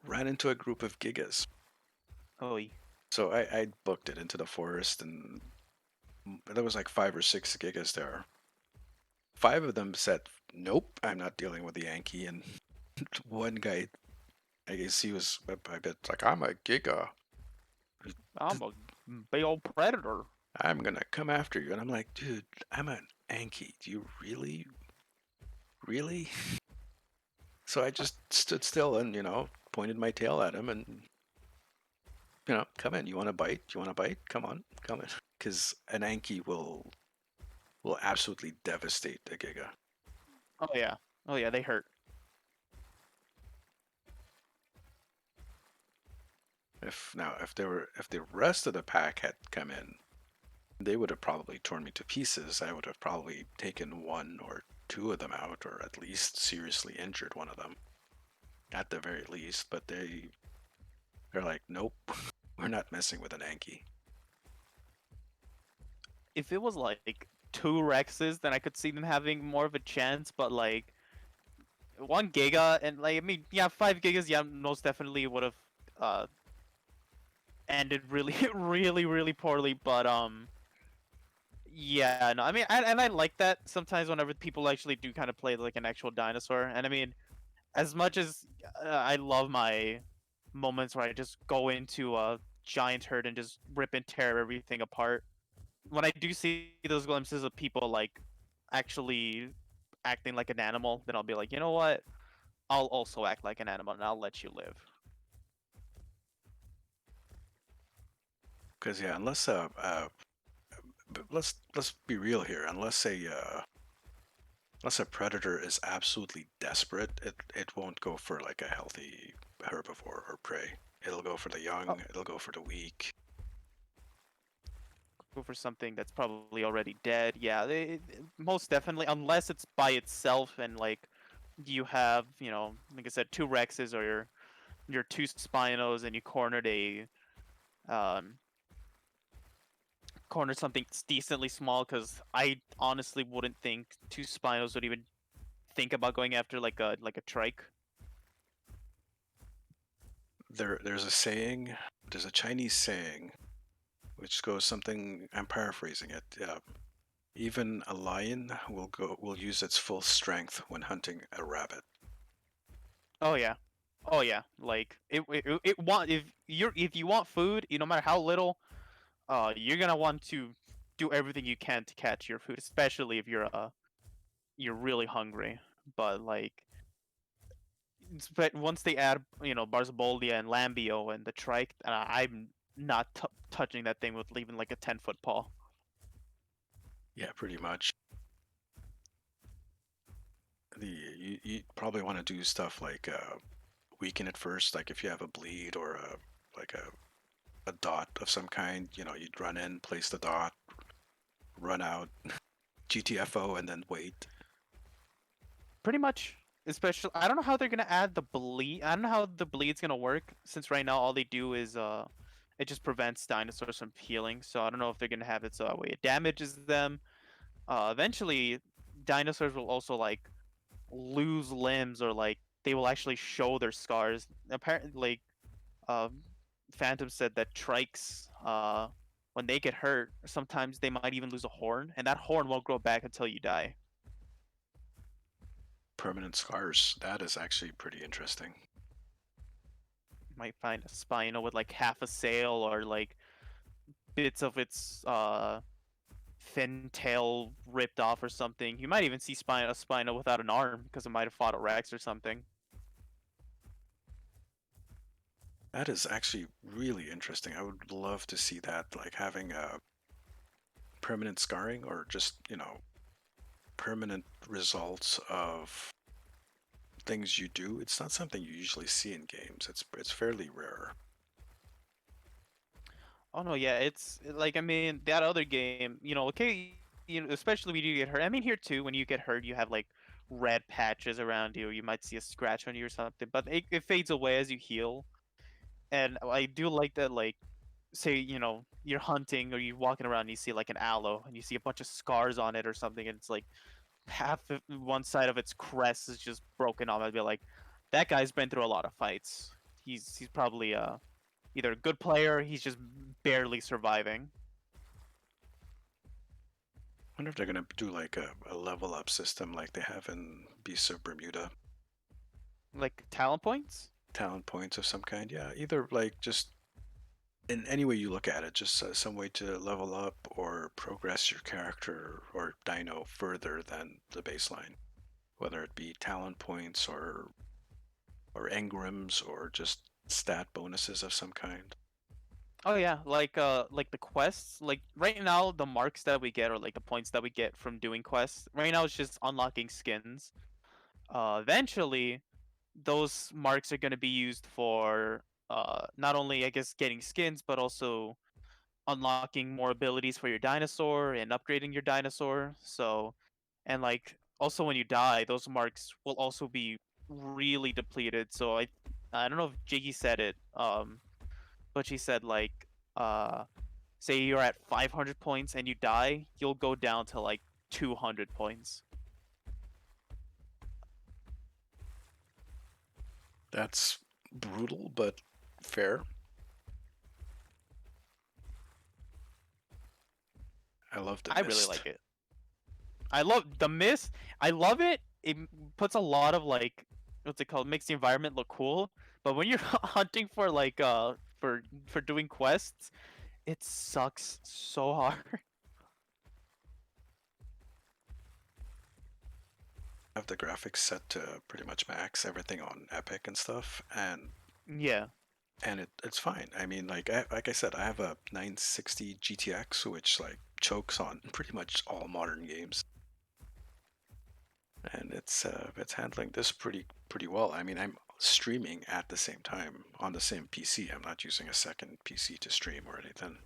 ran into a group of Gigas. Oh, So I booked it into the forest, and there was like 5 or 6 Gigas there. 5 of them said, "Nope, I'm not dealing with the Yankee." And one guy, I guess he was a bit like, "I'm a Giga. I'm a big old predator. I'm gonna come after you." And I'm like, "Dude, I'm an Anki. Do you really?" So I just stood still and pointed my tail at him and come in. You want to bite? You want to bite? Come on, come in. Because an Anki will absolutely devastate a Giga. Oh yeah, they hurt. If the rest of the pack had come in, they would have probably torn me to pieces. I would have probably taken 1 or 2 of them out, or at least seriously injured one of them, at the very least. But they're like, "Nope, we're not messing with an Anki." If it was like two Rexes, then I could see them having more of a chance. But like 1 Giga and like I mean, yeah, 5 Gigas, yeah, most definitely would have uh ended really, really, really poorly. But yeah, no, I mean, I like that sometimes whenever people actually do kind of play like an actual dinosaur. And I mean, as much as I love my moments where I just go into a giant herd and just rip and tear everything apart, when I do see those glimpses of people like actually acting like an animal, then I'll be like, you know what? I'll also act like an animal and I'll let you live. Because yeah, let's be real here. Unless a predator is absolutely desperate, it won't go for like a healthy herbivore or prey. It'll go for the Oh, young. It'll go for the weak. go for something that's probably already dead. Yeah, most definitely, unless it's by itself and like you have, like I said, two Rexes or your two Spinos and you um cornered something decently small. Because I honestly wouldn't think two Spinos would even think about going after like a trike. There's a saying. There's a Chinese saying which goes something. I'm paraphrasing it. Even a lion will use its full strength when hunting a rabbit. Oh yeah. Oh yeah, like it want if you want food, no matter how little, you're gonna want to do everything you can to catch your food, especially if you're really hungry. But like, but once they add Barzboldia and Lambio and the trike, I'm not touching that thing with even like a 10-foot paw. Yeah, pretty much. You probably want to do stuff like weaken it first. Like if you have a bleed or like a dot of some kind, you'd run in, place the dot, run out, GTFO, and then wait. Pretty much. Especially, I don't know how they're gonna add the bleed. I don't know how the bleed's gonna work since right now all they do is it just prevents dinosaurs from healing. So I don't know if they're gonna have it so that way it damages them. Eventually, dinosaurs will also like lose limbs or like they will actually show their scars. Apparently, like um, Phantom said that trikes, when they get hurt, sometimes they might even lose a horn, and that horn won't grow back until you die. Permanent scars. That is actually pretty interesting. might find a Spino with like half a sail or like bits of its fin tail ripped off or something. You might even see a Spino without an arm because it might have fought a Rex or something. That is actually really interesting. I would love to see that, like having a permanent scarring or just, permanent results of things you do. It's not something you usually see in games. It's fairly rare. Oh no, yeah, it's like I mean that other game, okay, especially when you get hurt. I mean here too, when you get hurt, you have like red patches around you. You might see a scratch on you or something, but it fades away as you heal. And I do like that, like say you're hunting or you're walking around and you see like an aloe and you see a bunch of scars on it or something, and it's like half of one side of its crest is just broken off. I'd be like, that guy's been through a lot of fights. He's probably either a good player, or he's just barely surviving. I wonder if they're gonna do like a level up system like they have in Beasts of Bermuda. Like talent points. Talent points of some kind. Yeah, either like just in any way you look at it, just some way to level up or progress your character or Dino further than the baseline, whether it be talent points or engrams or just stat bonuses of some kind. Oh yeah, like the quests. Like right now, the marks that we get or like the points that we get from doing quests. Right now, it's just unlocking skins. Eventually, those marks are going to be used for not only I guess getting skins, but also unlocking more abilities for your dinosaur and upgrading your dinosaur. So, and like also when you die, those marks will also be really depleted. So I don't know if Jiggy said it, but she said like uh say you're at 500 points and you die, you'll go down to like 200 points. That's brutal, but fair. I love the I really mist. like it. I love the mist. I love it. It puts a lot of like what's it called? Makes the environment look cool. But when you're hunting for like for doing quests, it sucks so hard. I have the graphics set to pretty much max, everything on Epic and stuff, and Yeah. it's fine. I mean, like I said, I have a 960 GTX, which like chokes on pretty much all modern games, and it's handling this pretty well. I mean, I'm streaming at the same time on the same PC. I'm not using a second PC to stream or anything,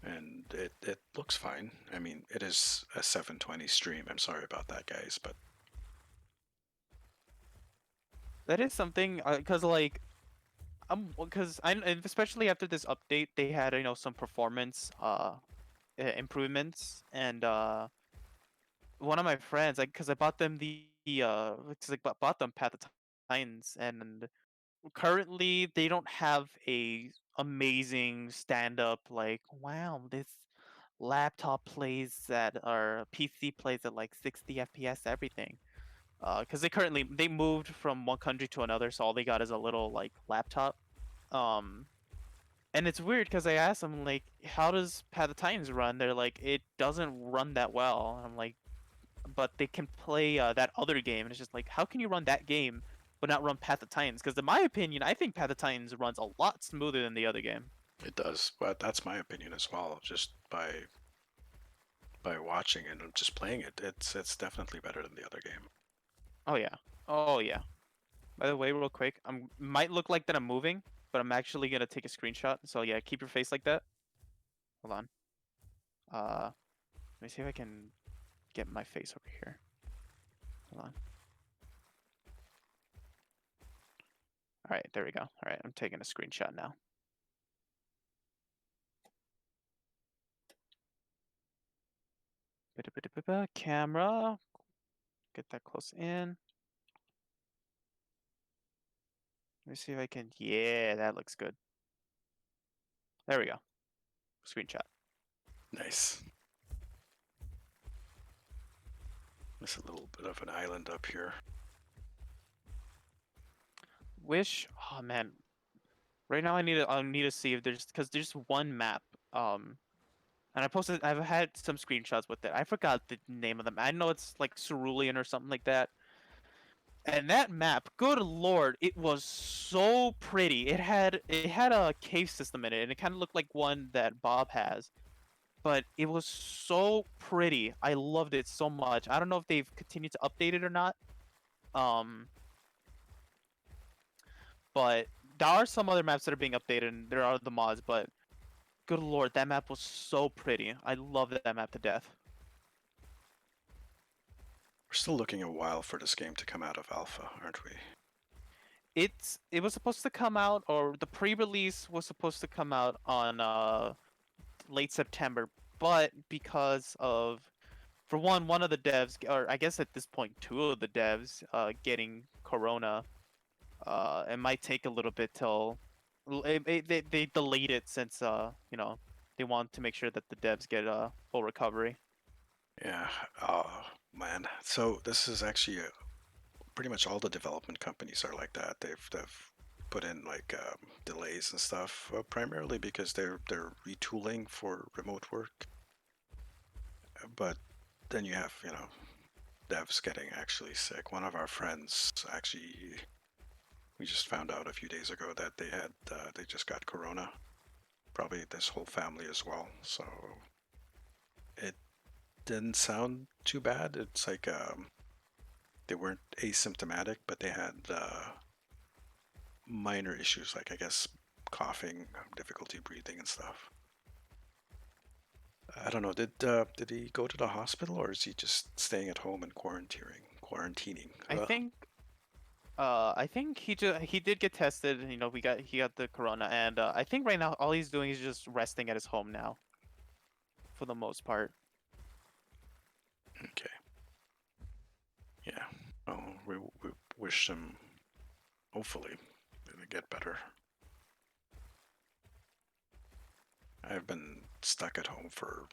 and it looks fine. I mean, it is a 720 stream. I'm sorry about that, guys, but That is something cuz like because I and especially after this update, they had some performance improvements and one of my friends like cuz I bought them cause I bought them Path of Titans, and currently they don't have a amazing stand up like wow, this laptop plays at or PC plays at like 60 FPS everything. Because they moved from one country to another, so all they got is a little like laptop. Um, and it's weird because I asked them like, how does Path of Titans run? They're like, it doesn't run that well. And I'm like, but they can play that other game, and it's just like, how can you run that game but not run Path of Titans? Because in my opinion, I think Path of Titans runs a lot smoother than the other game. it does. But that's my opinion as well. Just by watching it and just playing it, it's definitely better than the other game. Oh yeah, oh yeah. By the way, real quick, might look like that I'm moving, but I'm actually gonna take a screenshot. So yeah, keep your face like that. Hold on. Let me see if I can get my face over here. Hold on. All right, there we go. All right, I'm taking a screenshot now. Camera. Get that close in. Let me see if I can. Yeah, that looks good. There we go. Screenshot. Nice. There's a little bit of an island up here. Wish. Oh man, Right now, I need to see if there's one map. And I've had some screenshots with it. I forgot the name of them. I know it's like Cerulean or something like that. And that map, good lord, it was so pretty. It had a cave system in it, and it kind of looked like one that Bob has. But it was so pretty. I loved it so much. I don't know if they've continued to update it or not. Um, but there are some other maps that are being updated, and there are the mods. But good lord, that map was so pretty. I love that map to death. We're still looking a while for this game to come out of alpha, aren't we? It was supposed to come out, or the pre-release was supposed to come out on late September, but because of, for one of the devs, or I guess at this point two of the devs getting corona, it might take a little bit till they delayed it since they want to make sure that the devs get full recovery. Yeah. Oh man. So this is actually pretty much all the development companies are like that. They've put in like delays and stuff, primarily because they're retooling for remote work. But then you have devs getting actually sick. One of our friends actually, we just found out a few days ago that they just got corona. Probably this whole family as well. So it didn't sound too bad. It's like they weren't asymptomatic, but they had minor issues, like I guess coughing, difficulty breathing, and stuff. I don't know. Did he go to the hospital, or is he just staying at home and quarantining? I Ugh. think he did get tested. He got the corona, and I think right now all he's doing is just resting at his home now, for the most part. Okay. Yeah. Well, we wish him, hopefully, to get better. I've been stuck at home for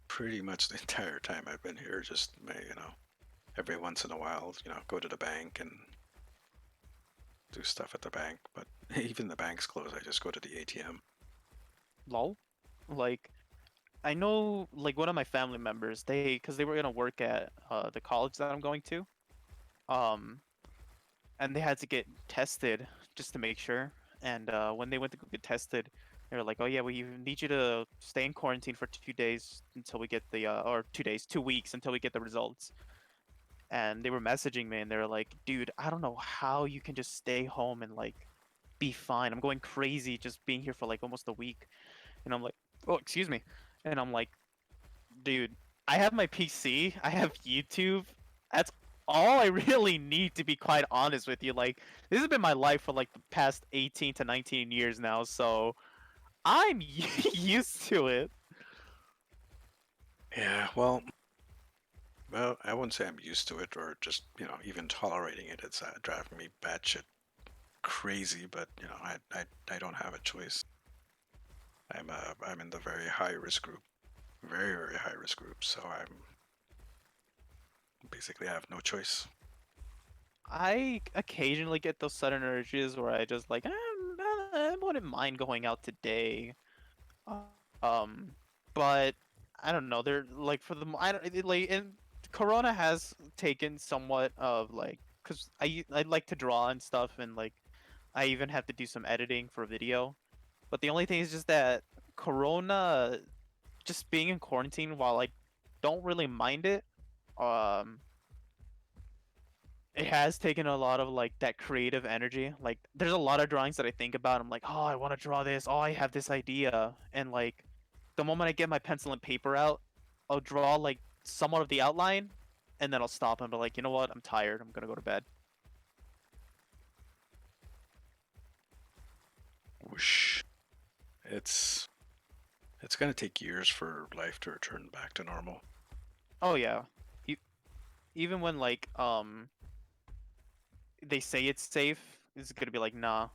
pretty much the entire time I've been here. Just every once in a while, go to the bank and do stuff at the bank. But even the bank's closed. I just go to the ATM. Lol. Like, I know, like, one of my family members, because they were gonna work at the college that I'm going to, um, and they had to get tested just to make sure. And when they went to go get tested, they were like, "Oh yeah, we need you to stay in quarantine for 2 days until we get the or 2 days, 2 weeks until we get the results." And they were messaging me, and they were like, "Dude, I don't know how you can just stay home and like be fine. I'm going crazy just being here for like almost a week." And I'm like, "Oh, excuse me." And I'm like, dude, I have my PC, I have YouTube. That's all I really need, to be quite honest with you. Like, this has been my life for like the past 18 to 19 years now, so I'm used to it. Yeah. Well, I wouldn't say I'm used to it or just even tolerating it. It's driving me batshit crazy, but I don't have a choice. I'm in the very high risk group, very high risk group. So I'm basically I have no choice. I occasionally get those sudden urges where I just like, I wouldn't mind going out today. Um, but I don't know. They're like, for the I don't like, and Corona has taken somewhat of like, cause I like to draw and stuff, and like I even have to do some editing for video. But the only thing is just that Corona, just being in quarantine, while I don't really mind it, um, it has taken a lot of like that creative energy. Like, there's a lot of drawings that I think about. I'm like, oh, I want to draw this. Oh, I have this idea. And like, the moment I get my pencil and paper out, I'll draw like somewhat of the outline, and then I'll stop and be like, you know what? I'm tired. I'm gonna go to bed. Whoosh. It's it's gonna take years for life to return back to normal. Oh yeah. E- Even when like they say it's safe, it's gonna be like, nah.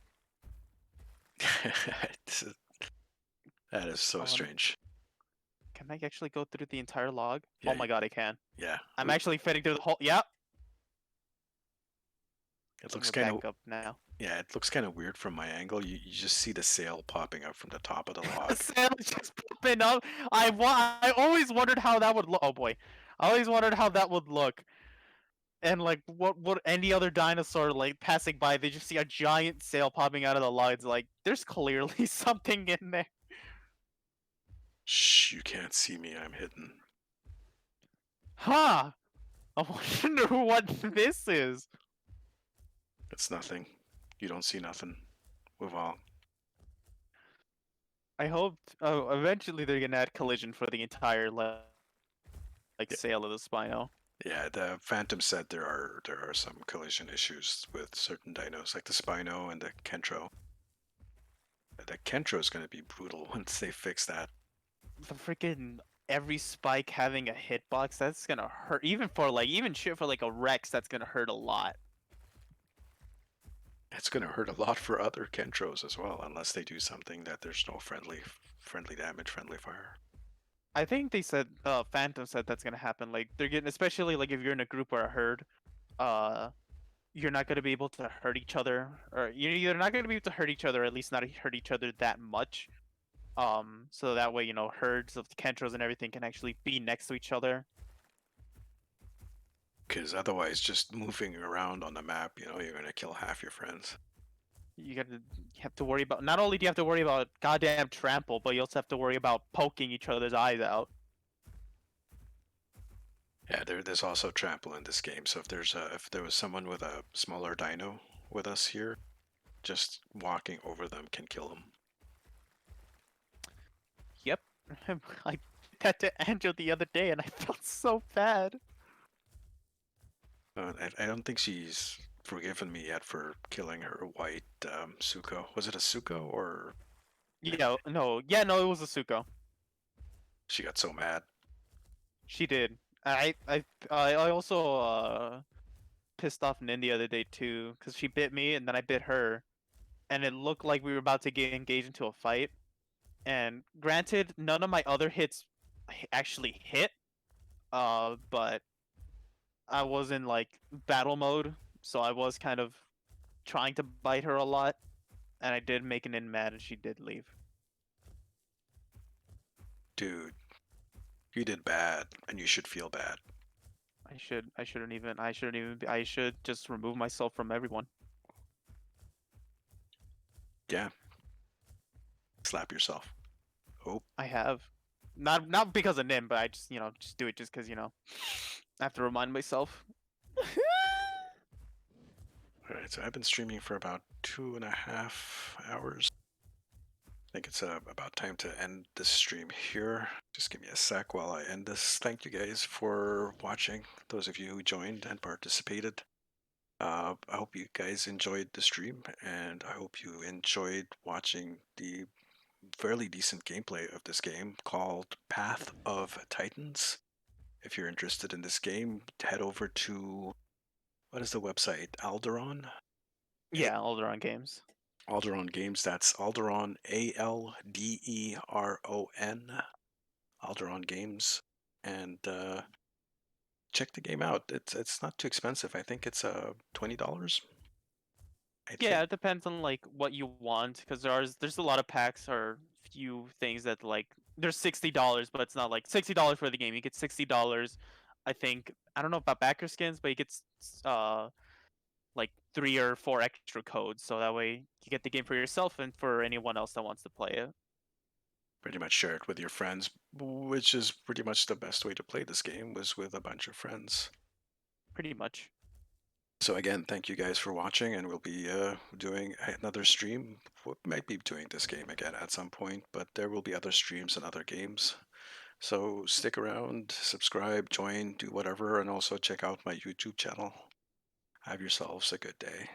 This is- that is so Oh, strange. can I actually go through the entire log? Yeah, Oh my god, I can. yeah. I'm actually fitting through the whole. Yep. It looks We're kind of back up now. yeah, it looks kind of weird from my angle. You just see the sail popping up from the top of the The log. sail is just popping up. I always wondered how that would look. Oh boy, I always wondered how that would look. And like, what would any other dinosaur like passing by? They just see a giant sail popping out of the log. It's like there's clearly something in there. Shh, you can't see me. I'm hidden. Huh? I wonder what this is. It's nothing. You don't see nothing. Move on. I hope eventually they're gonna add collision for the entire like Yeah. sail of the Spino. Yeah, the Phantom said there are some collision issues with certain dinos, like the Spino and the Kentro. The Kentro is going to be brutal once they fix that. The freaking every spike having a hitbox, that's gonna hurt. Even for like shit for like a Rex, that's gonna hurt a lot. It's going to hurt a lot for other Kentros as well, unless they do something that there's no friendly damage, friendly fire. I think they said Phantom said that's gonna happen. Like they're getting, especially like if you're in a group or a herd, uh you're not gonna be able to hurt each other, or you're either not gonna be able to hurt each other, or at least not hurt each other that much. So that way, herds of Kentros and everything can actually be next to each other. Because otherwise, just moving around on the map, you're going to kill half your friends. You have to worry about, not only do you have to worry about goddamn trample, but you also have to worry about poking each other's eyes out. Yeah, there's also trample in this game. So if there was someone with a smaller dino with us here, just walking over them can kill them. Yep. I did that to Angel the other day and I felt so bad. I don't think she's forgiven me yet for killing her white Suko. Was it a Suko or Yeah, no, it was a Suko. she got so mad? She did. I also pissed off Nin the other day too, because she bit me and then I bit her, and it looked like we were about to get engaged into a fight. And granted, none of my other hits actually hit, but I was in like battle mode, so I was kind of trying to bite her a lot, and I did make Nin mad, and she did leave. Dude, you did bad, and you should feel bad. I shouldn't even I should just remove myself from everyone. Yeah. Slap yourself. Oh, I have. Not because of Nim, but I just just do it just because I have to remind myself. alright, so I've been streaming for about 2.5 hours. I think it's about time to end this stream here. Just give me a sec while I end this. Thank you guys for watching, those of you who joined and participated. I hope you guys enjoyed the stream, and I hope you enjoyed watching the fairly decent gameplay of this game called Path of Titans. If you're interested in this game, head over to, what is the website? Alderon? Yeah, Alderon Games. Alderon Games. That's Alderon, Alderon. Alderon Games, and check the game out. It's not too expensive. I think it's $20. Yeah, it depends on like what you want, because there's a lot of packs or few things that like there's $60, but it's not like $60 for the game. You get $60. I think I don't know about backer skins, but you get like 3 or 4 extra codes, so that way you get the game for yourself and for anyone else that wants to play it. Pretty much share it with your friends, which is pretty much the best way to play this game, was with a bunch of friends. Pretty much. So again, thank you guys for watching, and we'll be doing another stream. We might be doing this game again at some point, but there will be other streams and other games. So stick around, subscribe, join, do whatever, and also check out my YouTube channel. Have yourselves a good day.